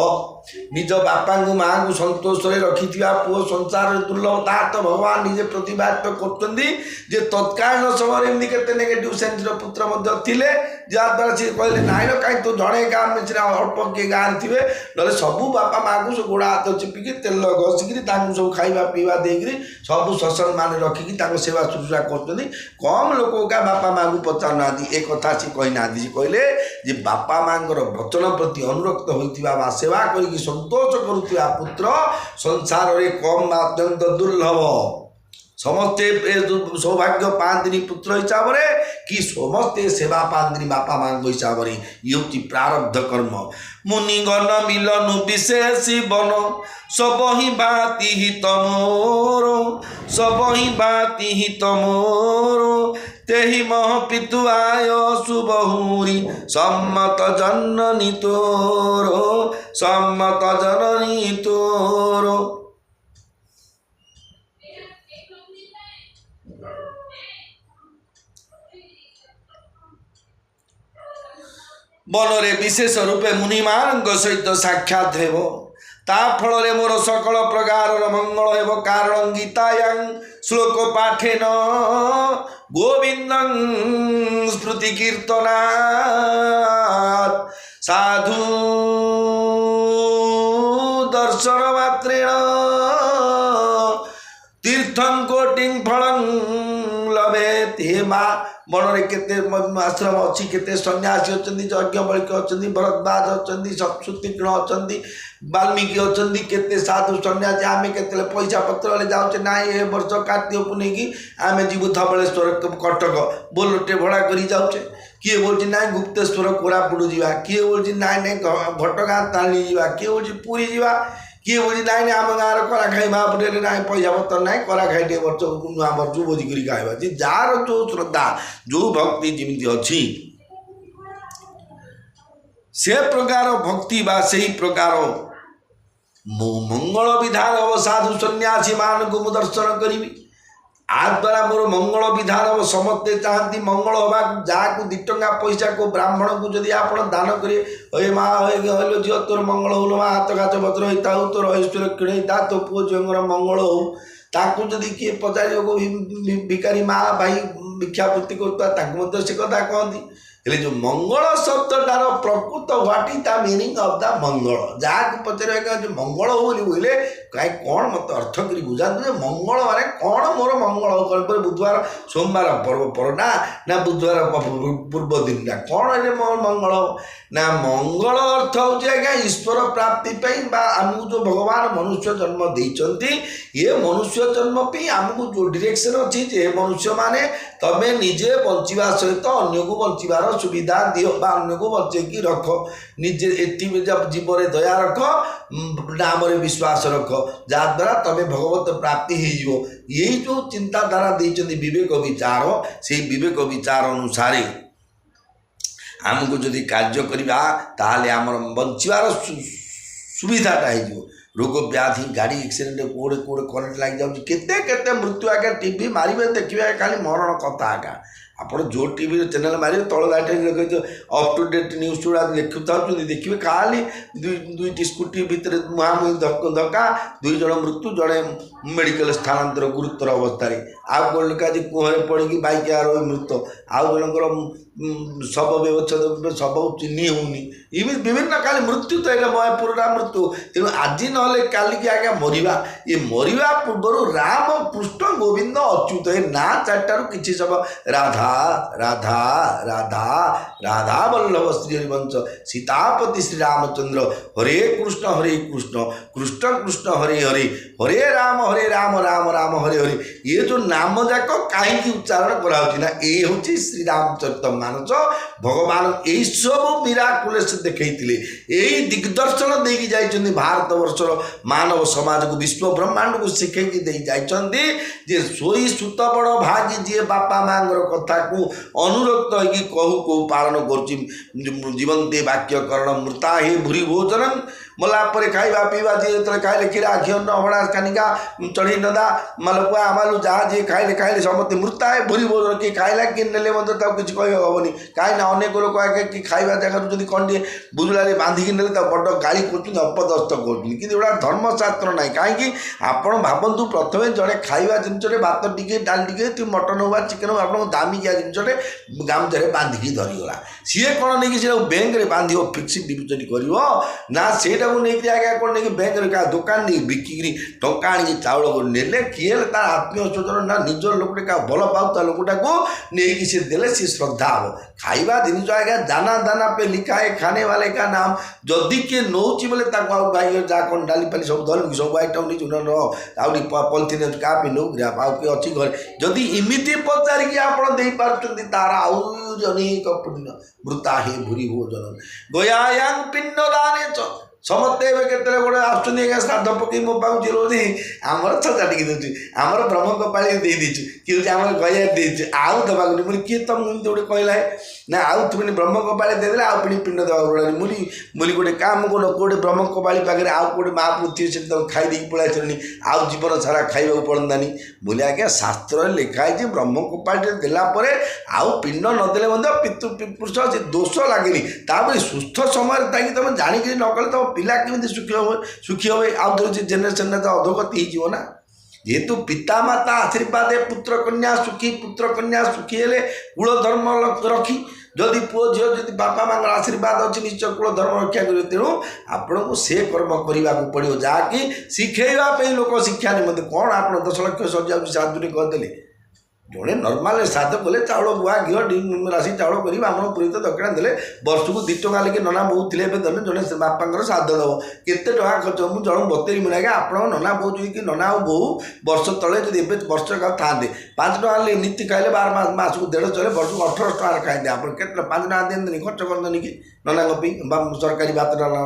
[SPEAKER 1] निज बापा को माँ को संतोष रखि पुओ संसार रे दुर्लभ ता तो भगवान निजे प्रतिपाद्य कर तत्कालीन समय के नेगेटिव सेन्स पुत्र थिले जहाँद्वारा सी कहले नाई कहीं तो जड़े गाँव में अल्प किए गाँव थे ना सबू बापा माँ को गोड़ हाथ चिपिकी तेल घषिकी सब खाଇବା पीवा देकर सब सत्संग मान रखिकी सेवा शुश्रूषा कर कम लोक का बापा माँ को पचार ए कथा सी कहना सी कहले जे बापा माँ वचन प्रति अनुरक्त होता सेवा करी संतोष करुवा पुत्र संसार रे कम अत्यंत दुर्लभ समस्ते सौभाग्य पाती पुत्र हिसाब से कि समस्ते सेवा पाती बापा माँ हिसाब से ये हूँ प्रारब्ध कर्म मुनिगण मिलन विशेष बन सब ही बाती हित मोर सब ही बाती हित मोर तेहि मह पितु आय सुबहुरी सम्मत जननी तोर सम्मत जननी तोर बनरे विशेष रूपे मुनिमान सहित साक्षात हेबो ता फल मोर सकल प्रकार मंगल हेबो कारण गीतायां श्लोक पाठेन गोविंदं स्मृति कीर्तनात् साधु दर्शन मात्रेण तीर्थं कोटिं फलं लभेत हे माँ बन केते आश्रम अच्छी केते सन्यासी अच्छा यज्ञ बलिक अच्छा भरद्वाज अच्छा सप्तृतीर्ण अच्छा वाल्मीकि अच्छा केते साधु सन्यासी आम के पैसा पत्र जाऊे ना ये वर्ष कार्तिक पुणे की आम जीवु धबलेश्वर कटक बोलटे भड़ा कर जाऊे किए बोल ना गुप्तेश्वर कोरापुट जा किए बोल ना घटगाँ ताणी जा किए बोल पुरी जा किए बोली ना आम गाँव करा खाई महापुरे ना पैसा पत्र ना करा खाई टे वर्ष नुआ वर्ष भोजी कर खाଇବା जार जो श्रद्धा जो भक्ति जमी अच्छी से प्रकार भक्ति बा से ही प्रकार मंगल विधान हम साधु सन्यासी मान को दर्शन करी आ द्वारा मोर मंगल विधान हम समस्ते चाहती मंगल हवा जहाँ 2 टंका पैसा को ब्राह्मण को जदि आप दान करेंगे हे माँ हलो झील तोर मंगल हो माँ हाथ गाच पत्र होता हो तोर ऐश्वर्य किणता तो पुओ झीर मंगल हो ताकू जदि किए पचार भिकारी माँ भाई भिक्षापूर्ति करुता से कथा कहती हेले जो मंगल शब्दटार प्रकृत what is the meaning of the mangal जहाँ पचार जो मंगल हो बोले कहीं कौन मत अर्थ कर बुझाते मंगल माने कौन मोर मंगल हो कौन पर बुधवार सोमवार पर्व पर ना बुधवार पूर्व दिन ना कौन है मोर मंगल हो ना मंगल अर्थ हो ईश्वर प्राप्ति आमको जो भगवान मनुष्य जन्म देते ये मनुष्य जन्म पे आमको जो डायरेक्शन अच्छी जे मनुष्य माने तमें निजे बंचा सहित अन्य को बंचार संसार सुविधा दियो बा अन्य को बचेकी रख निजे एटी जीवन दया रख नाम विश्वास रख जहाद्वारा तमें भगवत प्राप्ति हो यही जो चिंताधारा देते विवेक विचार से विवेक विचार अनुसार आमको जदि कार्य करवा ताहले आमर बंचार सुविधाटा हो रोग व्याधि गाड़ी एक्सीडेंट कोड़े कोड़े करेन्ट लग जाऊँगी केते केते मृत्यु आगे टीवी मारे देखिए खाली मरण कथा आगा ଆପଣ जो टीवी चैनल मारे तल light up to date news गुड़ा लिखु देखिए खाली दुईटी स्कूटी भितर मुहांमुही धक्का 2 जन मृत्यु जड़े मेडिकल स्थानांतर गुरुतर अवस्था आउ कौन लोक आज कुहरे पड़ी बाइक आरोह मृत आउ जनकर शव व्यवच्छेद शव चिन्ह होनी इमित विभिन्न खाली मृत्यु तो यहाँ पूरा मृत्यु तेणु आज ना कालिकी आज्ञा मरवा ये मरवा पूर्व राम कृष्ण गोविंद अच्युत ए ना 4टारू किसी सब राधा राधा राधा राधा वल्लभ श्री हरिवंश सीतापति श्री रामचंद्र हरे कृष्ण कृष्ण कृष्ण हरे हरे हरे राम राम राम हरे हरे ये जो नाम जाक कहीं उच्चारण कराऊँ ना ये हूँ श्री रामचरित मानस भगवान यही सब मिराकुलस देखते यही दिग्दर्शन देकी जाइछन्ति भारत वर्षर मानव समाज को विश्व ब्रह्मांड को शिखेकी दे जाइछन्ति जे सोई सुत बड़ भागी जी बापा मांगर कथा को अनुरक्त होगी कहू कहू पालन कर जीवंते वाक्य करण मृता हे भूरी भोजन मला पर खाइबा पीवा जी जो खाइले क्षीरा घी अभड़ा कानिका चढ़ी नदा मालपुआ आमालु जहाँ जी खाइले खाइले समस्त मृता है भूरी भोजन कि खाइला कि नेले किसी कह हेनी कहीं अनेक लोक आगे कि खाइबा जगह जब कौन टे बुजुलारे बांधिकी नेले बड़ गाड़ी कर अपदस्थ कर धर्मशास्त्र ना कहीं आपड़ भावतु प्रथम जड़े खाइबा जिनस भात टिके डाल टिके मटन हो चिकेन हो आप दामिकिया जिनसे गामुछे बांधिकी धरीगला सी कौन नहीं कि बैंक में बांध फिक्स डिपोजिट कर ना से नहीं आगे कौन नहीं बैंक क्या दुकान नहीं बिकिकी टंका आनी चाउल नेले किए तार आत्मीय स्वजन ना निज लोक क्या भल पाता लोकटा को नहीं सी देले सी श्रद्धा हम खाइबा जिन आज्ञा दाना दाना पे लिखा है खाने वाले का नाम जदि किए नौची बोले भाई जहाँ कौन डाली पाली सब धर सब आइटम नहीं पलिथिन क्या भी नौ किए अच्छी घर जदि इमिति पचारिकी आप तार आहुरी अनेक पुण्य मृता हे भूरी भोजन गयायां पिंड दाने समस्ते केते गोटे आसुँच श्राद्ध पकई मो पाँच रोनी आमर छटाटिक दूसरी आमर ब्रह्म कपाड़ी दे दीचु कि आम गया देचु आउ दबाक मुझे किए तुमको गोटे कहला है ना आउ तुम ब्रह्म कपाड़ी देदेले आउ पुणी पिंड देवा मुझे गोटे काम कौन कौटे ब्रह्म कपाड़ी पाखे आउ कौटे महापुथी से खाई देकी पड़ा चलनी आउ जीवन सारा खाइबा पड़तानी बोले आज्ञा शास्त्र लिखाई जे ब्रह्म कपाड़ी देलापर आउ पिंड नदेले पितृपुरुष से दोष लगे तापर सुस्थ समय तुम जाणिक नकले तुम पिला केमी सुखी हम आउ थोड़े जेनेरेशन तो अधोगति हो जेहेतु पिता माता आशीर्वाद पुत्र कन्या सुखी हेले कूल धर्म रखी जदि पुओ झील जदि बापा माँ आशीर्वाद अच्छी निश्चय कूल धर्म रक्षा करेंगे तेणु आपन को से कर्म करने को पड़ो जहाँकि शिखेवाई लोक शिक्षा निमंते कौन आप 10 लक्ष सजा साधुरी कहते जोड़े नर्माल श्राद्ध कले चाउल गुआ घी राशि चाउल कर आम पुरोहित दक्षिणा देले वर्ष को 2 टଙ୍କା लेके नना बहुत थे देने जड़े बापा श्राद्ध दब केते टଙ୍କା खर्च मुझे जन बतेरी मुझे आज्ञा आप नना बो कि नना और बो वर्ष तले जब ए वर्ष का था 5 टଙ୍କା नीति खाइले 12 मास को 1.5 चले वर्ष को 18 टଙ୍କା खाइदे आप 5 टଙ୍କା दिखते खर्च करदेनि कि नना सरकारी भात डाला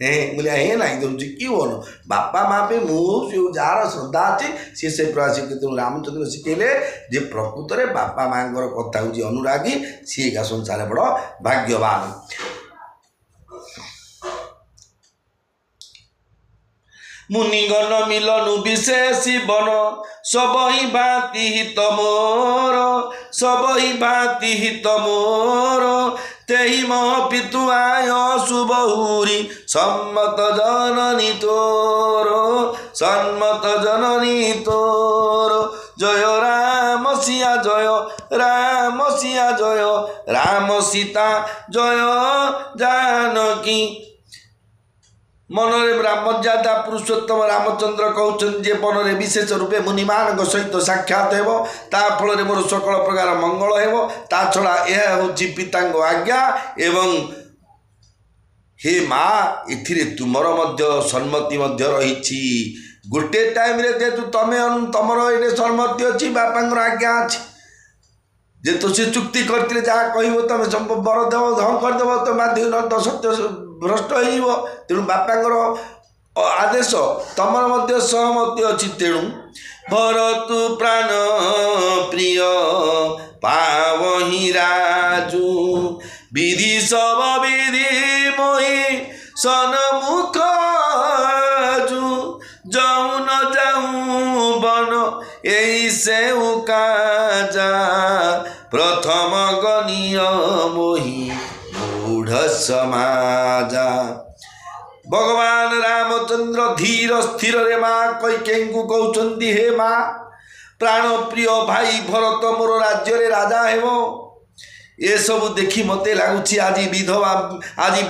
[SPEAKER 1] हे मुझे हे ना दूसरी कि हो बापा माँ पे मुझे जार श्रद्धा अच्छी से प्रयास रामचंद्र शिखेले जे प्रकृत में बापा माँ कथा हूँ अनुरागी सी का संसार बड़ भाग्यवान मुनिगण मिलन विशेषी बन सबही भांति हित मोर सबही भांति हित मोर तेहि मह पितु आय सुबहुरी सम्मत जननी तोर सम्मत जननी तोर जय राम सिया जय राम सिया जय राम सीता जय जानकी मनरे रामजादा पुरुषोत्तम रामचंद्र कहते जे मनरे विशेष रूपे मुनिमान सहित साक्षात फल मोर सकल प्रकार मंगल हो ता छड़ा यह हूँ पिता आज्ञा एवं हे माँ इथिरे तुमर मध्य सम्मति मध्य रही गोटे टाइम रे जेतु तमे तमर ये सम्मति अच्छी बापा आज्ञा अच्छी ଯେହେତୁ ସେ ଚୁକ୍ତି କରିଥିଲେ ଯାହା କହିବ ତମେ ସବୁ ବର ଦେବ ହଁ କରିଦେବ ତମେ ବାଧ୍ୟ ନ ସତ୍ୟ ଭ୍ରଷ୍ଟ ହେଇଯିବ। ତେଣୁ ବାପାଙ୍କର ଆଦେଶ ତମର ମଧ୍ୟ ସହମତି ଅଛି। ତେଣୁ ଭରତୁ ପ୍ରାଣ ପ୍ରିୟ ପାବହି ରାଜୁ ବିଧି ସବ ବିଧି ମୋହି ସନମୁଖ ଯଉନ ଯାଉ ବନ এই সেউ কাজা প্রথম গণীয় মোহি মূঢ় সমাজা। ভগবান রামচন্দ্র ধীর স্থিରରେ মା କୈକେୟୀଙ୍କୁ କହୁଛନ୍ତି ହେ ମା ପ୍ରାଣ ପ୍ରିୟ ଭାଇ ଭରତ ମୋର ରାଜ୍ୟରେ ରାଜା ହେବ। ଏସବୁ ଦେଖି ମୋତେ ଲାଗୁଛି ଆଜି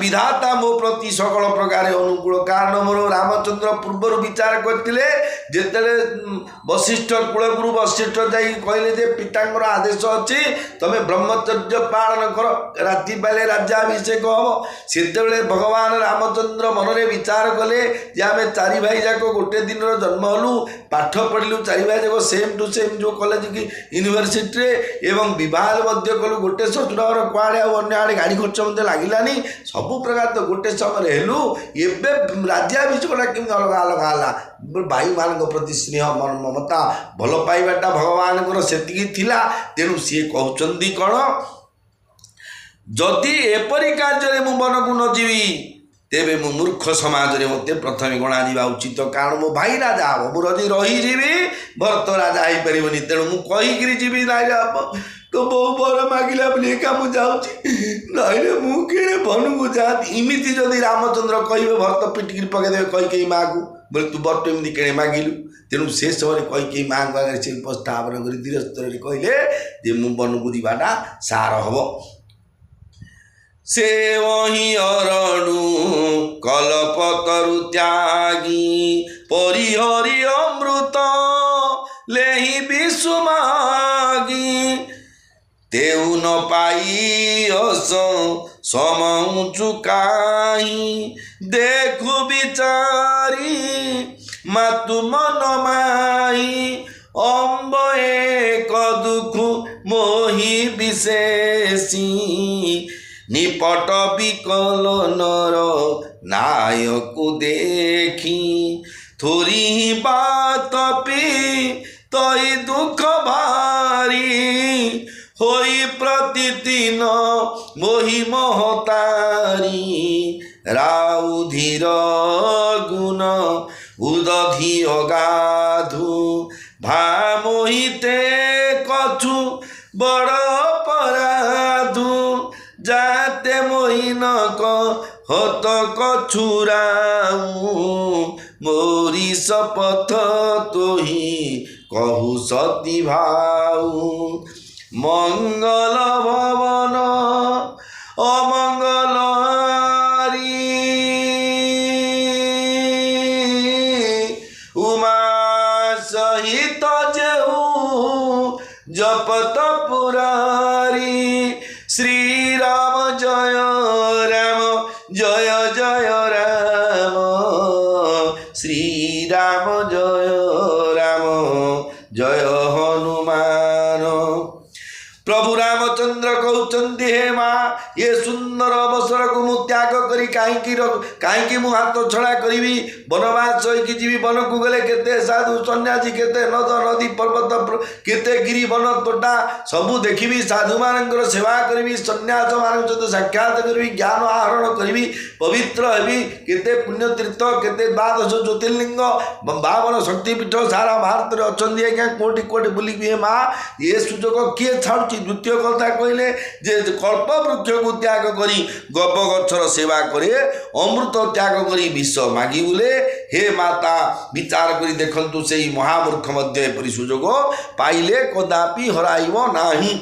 [SPEAKER 1] ବିଧାତା ମୋ ପ୍ରତି ସକଳ ପ୍ରକାର ଅନୁକୂଳ। କାରଣ ମୋର ରାମଚନ୍ଦ୍ର ପୂର୍ବରୁ ବିଚାର କରିଥିଲେ ଯେତେବେଳେ ବଶିଷ୍ଠ କୁଳଗୁରୁ ବଶିଷ୍ଠ ଯାଇ କହିଲେ ଯେ ପିତାଙ୍କର ଆଦେଶ ଅଛି ତମେ ବ୍ରହ୍ମଚର୍ଯ୍ୟ ପାଳନ କର ରାତି ପାଇଲେ ରାଜ୍ୟାଭିଷେକ ହେବ। ସେତେବେଳେ ଭଗବାନ ରାମଚନ୍ଦ୍ର ମନରେ ବିଚାର କଲେ ଯେ ଆମେ ଚାରି ଭାଇ ଯାକ ଗୋଟେ ଦିନର ଜନ୍ମ ହେଲୁ ପାଠ ପଢ଼ିଲୁ ଚାରି ଭାଇ ଯାକ ସେମ୍ ଟୁ ସେମ୍ ଯେଉଁ କଲେଜ କି ୟୁନିଭର୍ସିଟିରେ ଏବଂ ବିବାହ ମଧ୍ୟ କଲୁ ଗୋଟେ ଶ୍ୱଶୁରଘର କୁଆଡ଼େ ଆଉ ଅନ୍ୟ ଆଡ଼େ ଗାଡ଼ି ଖର୍ଚ୍ଚ ମଧ୍ୟ ଲାଗିଲାନି ସବୁ ପ୍ରକାର ତ ଗୋଟେ ସମୟରେ ହେଲୁ। ଏବେ ରାଜ୍ୟାଭିଷେକଟା କେମିତି ଅଲଗା ଅଲଗା ହେଲା। ଭାଇମାନଙ୍କ ପ୍ରତି ସ୍ନେହ ମମତା ଭଲ ପାଇବାଟା ଭଗବାନଙ୍କର ସେତିକି ଥିଲା। ତେଣୁ ସିଏ କହୁଛନ୍ତି କ'ଣ ଯଦି ଏପରି କାର୍ଯ୍ୟରେ ମୁଁ ବନକୁ ନ ଯିବି ତେବେ ମୁଁ ମୂର୍ଖ ସମାଜରେ ମୋତେ ପ୍ରଥମେ ଗଣାଯିବା ଉଚିତ। କାରଣ ମୋ ଭାଇ ରାଜା ହେବ ମୁଁ ଯଦି ରହିଯିବି ଭରତ ରାଜା ହେଇପାରିବନି। ତେଣୁ ମୁଁ କହିକିରି ଯିବି ନାଇଁ तो बहु बर मागिला बोली एका मु जाऊँगी नाइले मु किणे बनू जाती इमिति जदि रामचंद्र कहे भरत पिटिक पकईदे कैकेयी माँ को बोले तू बट एमती किणे मागिलु। तेणु से समय कैकेयी माँ को आगे से उपस्थापन कर धीर स्तर कहले जे मु बनू को जावाटा सार हम। से वही अरणु कलपतरु त्यागी परिहरि अमृत लेहि विषुमागी तेउ न पाई अस समऊ चुकाई देखु बिचारी मातु मन माई अम्ब एक दुख मोहि विशेषी निपट विकल नर नायक देखी थोरी बात पी तई दुख भारी होई प्रतिदिन मोहि महतारी राउधीर गुण उदधि अगाधु भा मोहिते कछु बड़ अपराधु जाते मोहिन हत कछुराऊ मोरी शपथ तोही कहु सती भाऊ मंगल भवन अमंगलहारी उमा सहित जेहू जपत पुरारी श्री राम जय जय राम श्री राम जय हनुमान। प्रभु रामचंद्र कहते हे माँ ये सुंदर अवसर को मु त्याग करी कहीं मु हाथ छड़ा करी बनवास होगी जीवी वन को गले केते साधु सन्यासी केते नद नदी पर्वत केते गिरी वन तोटा सबू देखी साधु मानकर सेवा करी सन्यास मान सहित साक्षात करी ज्ञान आहरण करी पवित्र हेबी केते पुण्यतीर्थ केते 12 ज्योतिर्लिंग 52 शक्तिपीठ सारा भारत में अच्छा आज्ञा कोटि कोटि बुलिक माँ ये सुजोग किए छाड़ी। द्वितीय कथा कहले जे कल्प वृक्ष को त्याग करी गप गछर सेवा करे अमृत त्याग करी विष मागी बोले हे माता विचार करी देखंतु से महामूर्ख मध्य एपरी सुजोग पाइले कदापि हराइब नाही।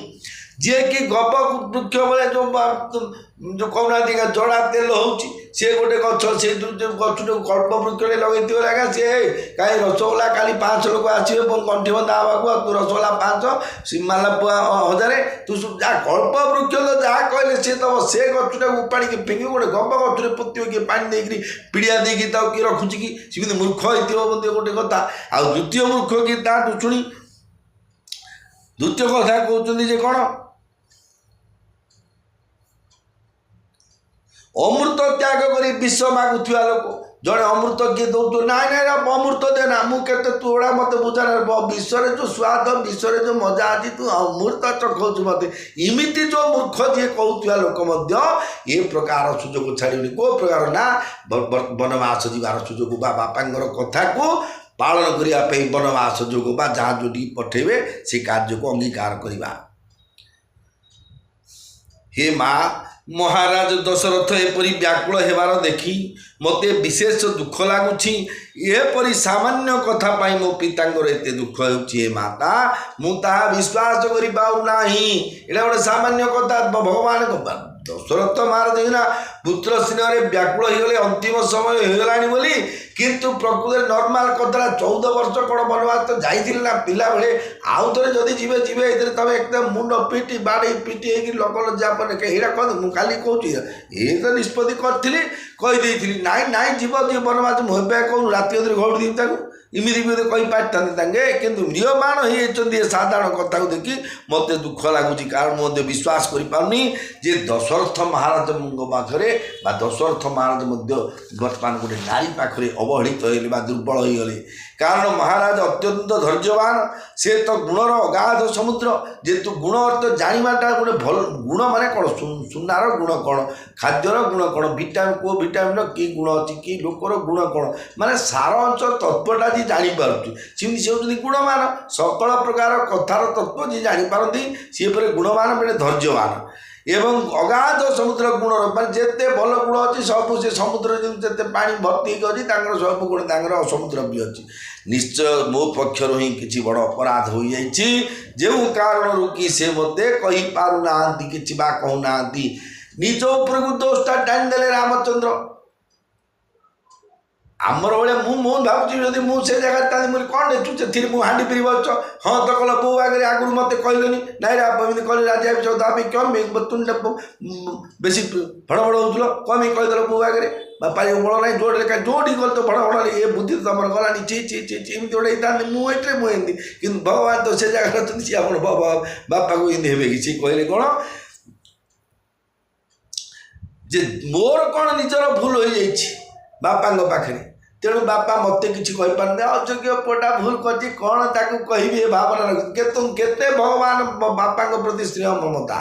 [SPEAKER 1] जे कि गप वृक्ष बेले जो कहना जड़ा तेल होची सी गोटे गच से गछ कल्प वृक्ष लगे लगा सी कहीं रसगोला काली 5 लोक आसवे कंठी बंधा हवा तू रसगोला 5 माला 1000 तू जा कल्प वृक्ष तो जहाँ कहले सी दब से गछटा उपाड़ी फिंगी गोटे गप गछरे पोत किए पानी देकरी पिड़िया देकी किए रखुची कि सी मूर्ख होती गोटे कथा। आ द्वितीय मूर्ख कि शुणी ଦ୍ୱିତୀୟ କଥା କହୁଛନ୍ତି ଯେ କ'ଣ ଅମୃତ ତ୍ୟାଗ କରି ବିଷ ମାଗୁଥିବା ଲୋକ ଜଣେ ଅମୃତ କିଏ ଦଉଛୁ ନାଇଁ ନାଇଁ ଅମୃତ ଦେ ନା ମୁଁ କେତେ ତୁ ଗୁଡ଼ା ମୋତେ ବୁଝାନା ବିଷରେ ଯେଉଁ ସ୍ୱାଦ ବିଷରେ ଯେଉଁ ମଜା ଅଛି ତୁ ଅମୃତ ଚଖଉଛୁ ମୋତେ ଏମିତି ଯେଉଁ ମୂର୍ଖ ଯିଏ କହୁଥିବା ଲୋକ ମଧ୍ୟ ଏ ପ୍ରକାର ସୁଯୋଗ ଛାଡ଼ିବନି କେଉଁ ପ୍ରକାର ନା ବନବାସ ଯିବାର ସୁଯୋଗ ବା ବାପାଙ୍କର କଥାକୁ ପାଳନ କରିବା ପାଇଁ ବନବାସ ଯୋଗ ବା ଯାହା ଯୋଉଠିକି ପଠେଇବେ ସେ କାର୍ଯ୍ୟକୁ ଅଙ୍ଗୀକାର କରିବା। हे माँ महाराज दशरथ एपरी व्याकुल हेबार देखी मते विशेष दुख लगुच एपरी सामान्य कथा पाई मो पितांगर एते दुख होउची हे माता मु ताहा विश्वास करि पाउ नाही एटा गोटे सामान्य कथा भगवान दशरथ महाराज ना पुत्र स्नेह व्याकुल हो गले अंतिम समय हो गलानी बोली किंतु प्रकृति नॉर्मल कथा 14 वर्ष कौन बनवास तो जाइथिल ना पिला बेले आउ थरे जदि जीवे जीवे एतरे तमे एकदम मुंड पिटी बाड़ी पिटी हेकी लोक लज्जापन के हेरा कह मु खाली कहूची ए तो निष्पत्ति करथिली कहि देइथिली नाइ नाइ जीव जी बनवास मु हेबे कहू राति अधरे घोड़ दी ताकू इमिति भी कही पारिथान्ते किंतु म्रियमाण होती साधारण कथा को देखी मत दुख लगुच कारण मुझे विश्वास करें जे दशरथ महाराज पाखे दशरथ महाराज बर्तमान गोटे नारी पाखे अवहेलित हो दुर्बल हो गले कारण महाराज अत्यंत धैर्यवान से तो गुणर अगाध समुद्र जेतु गुण अर्थ जानाटा गोटे भल गुण माने कौन सुनार गुण कौन खाद्यर गुण कौन भिटामिन को भिटामिन कि गुण अच्छी कि लोकर गुण कौन माने सार अंश तत्वटा जी जापारुँ सेमती से होती गुणमान सकल प्रकार कथार तत्व जी जापारती सी पर गुणमान बेले धैर्यवान एवं अगाध समुद्र गुण मैं जिते भल गुण अच्छी सब से समुद्र जिते पा भर्ती अच्छी सब गुण समुद्र भी अच्छी निश्चय मो पक्षर ही किसी बड़ अपराध हो जाइए जो कारण कि से मत कही पार ना कि कहूना निज उपरकू दोषटा टाणी देले रामचंद्र आमर भाया मुझे भावुँ जब मुझे जगह मुझे कौन देखु मुझे हाँ पी बच हाँ तो कल बो आगे आगु मत कहलनि नाई एमती कह राजा कम तुम बेसी भड़ भड़ हो कम कहीदेल बो आगे बापा बड़ ना जोड़े जोड़ी गल तो भड़ भड़ ये बुद्धि तो तुम गलानी ची ची ची ची एमती गोटे मुझे मुझे कि भगवान तो से जगह अच्छे सी आप बापा को इमती हे कि कहले कौन जे मोर कौन निजर भूल हो जाइए बापा पाखे तेणु बापा मत कि अयोग्य पुटा भूल कर कौन ताकू कहि भावना केते भगवान बापा प्रति स्नेह ममता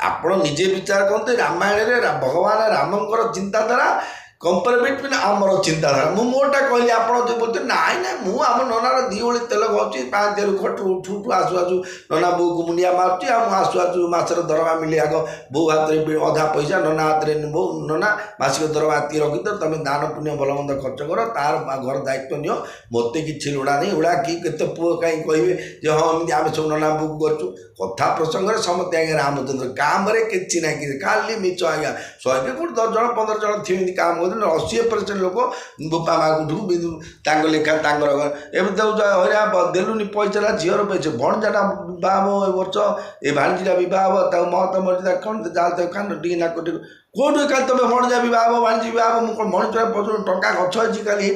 [SPEAKER 1] आपण निजे विचार करते रामायण भगवान रामंकर चिंताधारा कंपेयर बिटवीन आमर चिंताधारा मु मोटा कहली आप बोलते नाई ना मुझे आम ननार दिओली तेल खाऊँ पाँच खटू उठू उठू आसु आसु नना बो को मुंडिया मार्ची आसु आसु मासर दरमा मिले आग बो हाथ में अधा पैसा नना हाथ में बो नना मासिक दरमा हाथी रखी तो तुम दान पुण्य भल मंद खर्च कर तार घर दायित्व नियो मत कि लोड़ा नहीं उड़ा कि पुओ कहीं कहे हाँ एमती आम सब नना बुक करूँ कथा प्रसंग समस्त आज्ञा रामचंद्र काम कि ना कि खाली मिच आज्ञा 100 कोटी 10 जन 15 जन थी काम 80% लोक बोपा मागुठू लेखा एवं हरिया देलुनि पैसा झीर पैसे भणजाटा बह वर्ष ए भाणीटा बह महत मर्जी कौन जाते कान टी नाक कौटू का तुम भणजा बह भाणी बह मुझे मणिष पचर टंका गच अच्छी खाली ये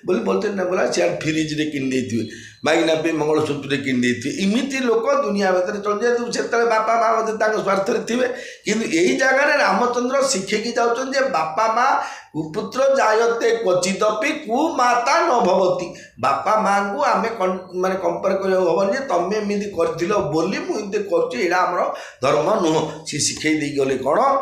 [SPEAKER 1] बोली बोलते ना बोला सियाड़ फ्रिज किनी मागिना पे मंगलसूत्र किनी इमिति लोक दुनिया भर चल जाए से बापा माँ स्वार्थ थे कि यही जगह रामचंद्र शिखेकी जाऊँ बापा माँ कुपुत्र जायते क्वचिदपि कुमाता न भवती बापा माँ को आम माने कंपेयर करनी तुम एमती कर बोली मुझे कर धर्म नुह सी शिखे गले कौन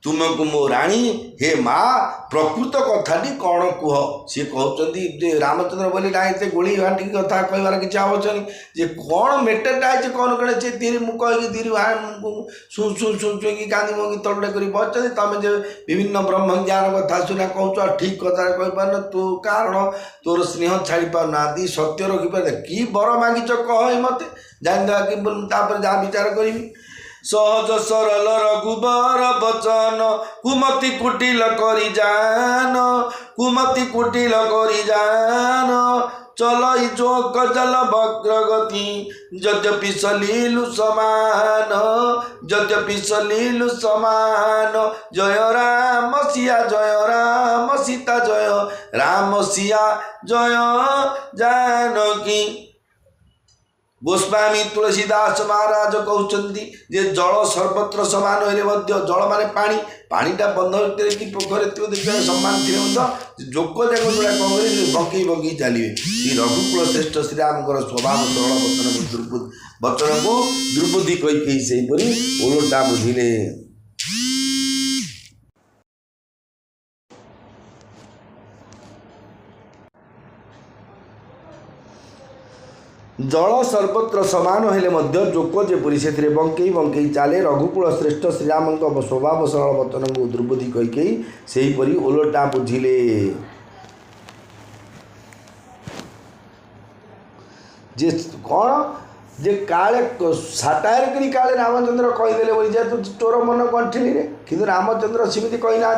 [SPEAKER 1] तुमको मो राणी हे माँ प्रकृत कथाटी कौन कह सी कहते रामचंद्र बोली ना ये गोली घाटी कथा कहबार किसी आवश्यक नहीं जे कौन मेटरटा है कौन कौन से तीर मुख तीर शु शु शु कि कांदी मंगी तलुटे कर बच्चे तुम जो विभिन्न ब्रह्म ज्ञान कथा सुना कहूँ ठीक कथा कहीपर तू कारण तोर स्नेह छाड़ी पाना सत्य रखिपार कि बर मागिच कह मत जान कि जहाँ विचार करी सहज सरल रघुबर बचन कुमति कुटिल करी जान कुमति कुटिल करी जान चलई चोक जल वक्रगति यद्यपि सलीलु समान यद्यपि सलीलु समान जय राम सीता जय राम सिया जय जानकी। गोस्वामी तुलसीदास महाराज कहते जे जल सर्वत्र समान होते जल माने पानी पानीटा बंध भितर कि पोखर देखिए सम्मान थे जोक जाक जोड़ा कौन करेंगे बंकई बंकई चलिए श्री रघुकुल श्रेष्ठ श्रीराम स्वभाव सरल वचन को दुर्बुद्धि कही से ओलटा बुझिले। जल सर्वत्र समान हेले मध्य जोक जेपरी से बंकई बंकई चले रघुकुल श्रेष्ठ श्रीराम स्वभाव सरल वचन को दुर्बुद्धि कही से ओलटा बुझिले। जे कौन जे काले साटायर करी काले रामचंद्र कहीदेले बोली जे तू तोर मन कंठिली रे कि रामचंद्र सेमती कही ना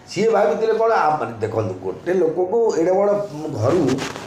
[SPEAKER 1] सी भाई कौन देखो गोटे लोक को एडे बड़ घर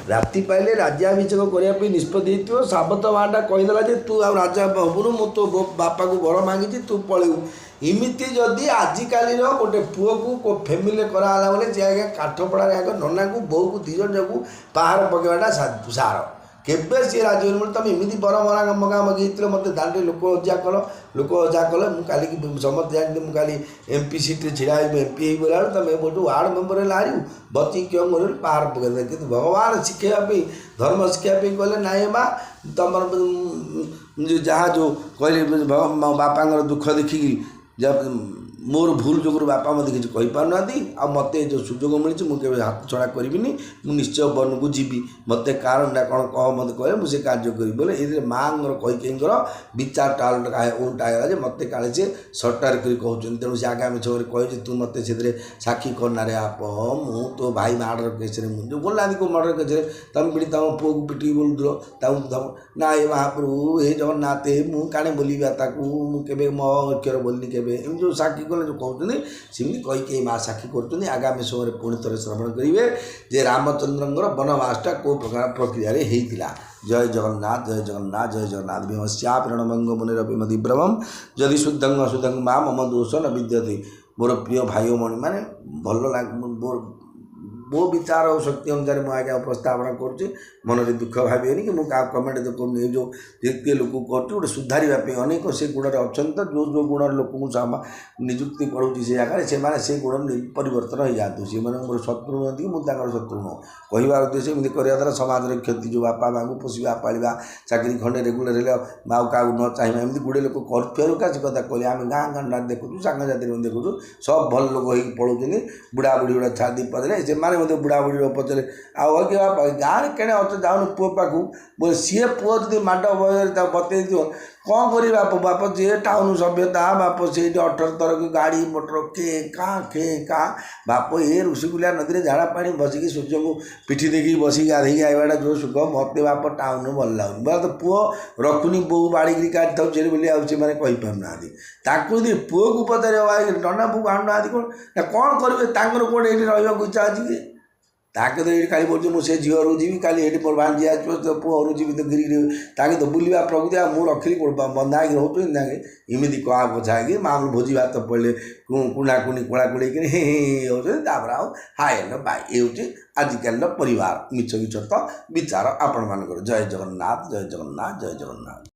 [SPEAKER 1] राति पाइले राज्याभिषेक करने निष्पत्ति साबत माटा कहीदेला जे तू आ राजा हबुनु मु तो बापा को बर मांगी तू पलू इमिति जदि आजिकाली गोटे पुओ को फैमिली कराला बोले जे आज्ञा काठपड़ा आग नना को बो को दिज जगू पहाड़ पकेवाटा सार केबे सी राजी बोले तुम इमिति बर मरा मगा मगी मत दाँडे लोक अजा कल मुझे समस्त जानते मुझे एमपी सीट छिड़ा एमपी हो गला तुम बोलते वार्ड मेम्बर हारू बची क्यों कर पहाड़ पकड़ कि भगवान शिखापी धर्म शिखापी कहले नाई माँ तुम जहाँ जो कहले बापा दुख देखिकी जब मोर भूल जो बापा मत किसी कहीपार आ मत जो सुजोग मिली मुझे हाथ छड़ा करी निश्चय वन को जीवी मत कारण कौन कह मत कहे मुझे कार्य करी बोले ये माँ कईकई विचार टाल उल्टा है मत काले से सटार कर कहते तेणु से आगामी समय कहे तू मत से साक्षी करना रे आप मु तो भाई मर्डर केस जो बोलना को मर्डर केस तुम भी तुम पुओ को पिटी बोल ना ये महाप्रभु हे जगन्नाथ मुझे काणे बोलिया मुझे मो अक्षर बोलनी के जो साक्षी जो कहते सेमती कहीकई माँ साक्षी कर आगामी समय पुणी थे श्रवण करेंगे जे रामचंद्र वनवासटा कौ प्रकार प्रक्रिया जय जगन्नाथ जय जगन्नाथ जय जगन्नाथ भीमस्यापिरणभंग मुनिरपिमदिब्रवम जदि शुद्धं अशुद्धं माँ मम दोष न विद्यते। मोर प्रिय भाई मणि माने भल लगे मो विचार और शक्ति अनुसार मुझे आज्ञा उपस्थापन करुँचे मन में दुख भावे कि मुझे कमेंट देखो जो जे लोक कर सुधारे अनेक से गुण अच्छा जो जो गुण लोक निजुक्ति पढ़ुची से जगह से गुण परिवर्तन हो जातु सी मोर शत्रु नुहति मुझे शत्रु नुह कहबार उद्देश्य एमती करने द्वारा समाज क्षति जो बापा माँ को पोषा पाला चाकरी खंडे रेगुलर है माँ क्या न चाहिए एमती गुड़े लोक कर कथा कहले आम गाँ गाँ देखु सांग जाति देखु सब भल लोक हो पढ़ुं बुढ़ा बुढ़ी गुड़ा छाड़ी पदे से बुढ़ा बुढ़ी पचारे आगे बापा गाँव केणे अच्छे जाऊन पुओ पाखु बोले सी पुओ जी माड बजे बतई दिव कौन कर बाप जे टाउन सभ्यता बाप से 18 तरह की गाड़ी मोटर खे का बाप ये ऋषिकुलिया नदी में झाड़ा पानी बसिकी सूर्य को पिठी देखी बसिक गाधे आईवाटा जो सुख मत बाप टाउन भल लगुनि बोला तो पुओ रखुनी बो बाड़ी काटी था से बोली मैंने कहीपर ना पुओ को पचारे टना पुओ आणुना कौन कौन करेंगे कौन ये रहा इच्छा अच्छी कि ताके तो ये खाली बोलते मुझे झील रू जी खाली ये भांजी आज पुओ रू जी तो गिरी ताके तो बुलवा प्रकृति मुझे रखी बंधा रोचे इमती कह बझाई माँ भोजी भात पड़े कुणाकुणी कुड़ाकुड़ी होपर हाय बाय ये आजिकल परिवार मिछ मिछ तो विचार आपण मान जय जगन्नाथ जय जगन्नाथ जय जगन्नाथ।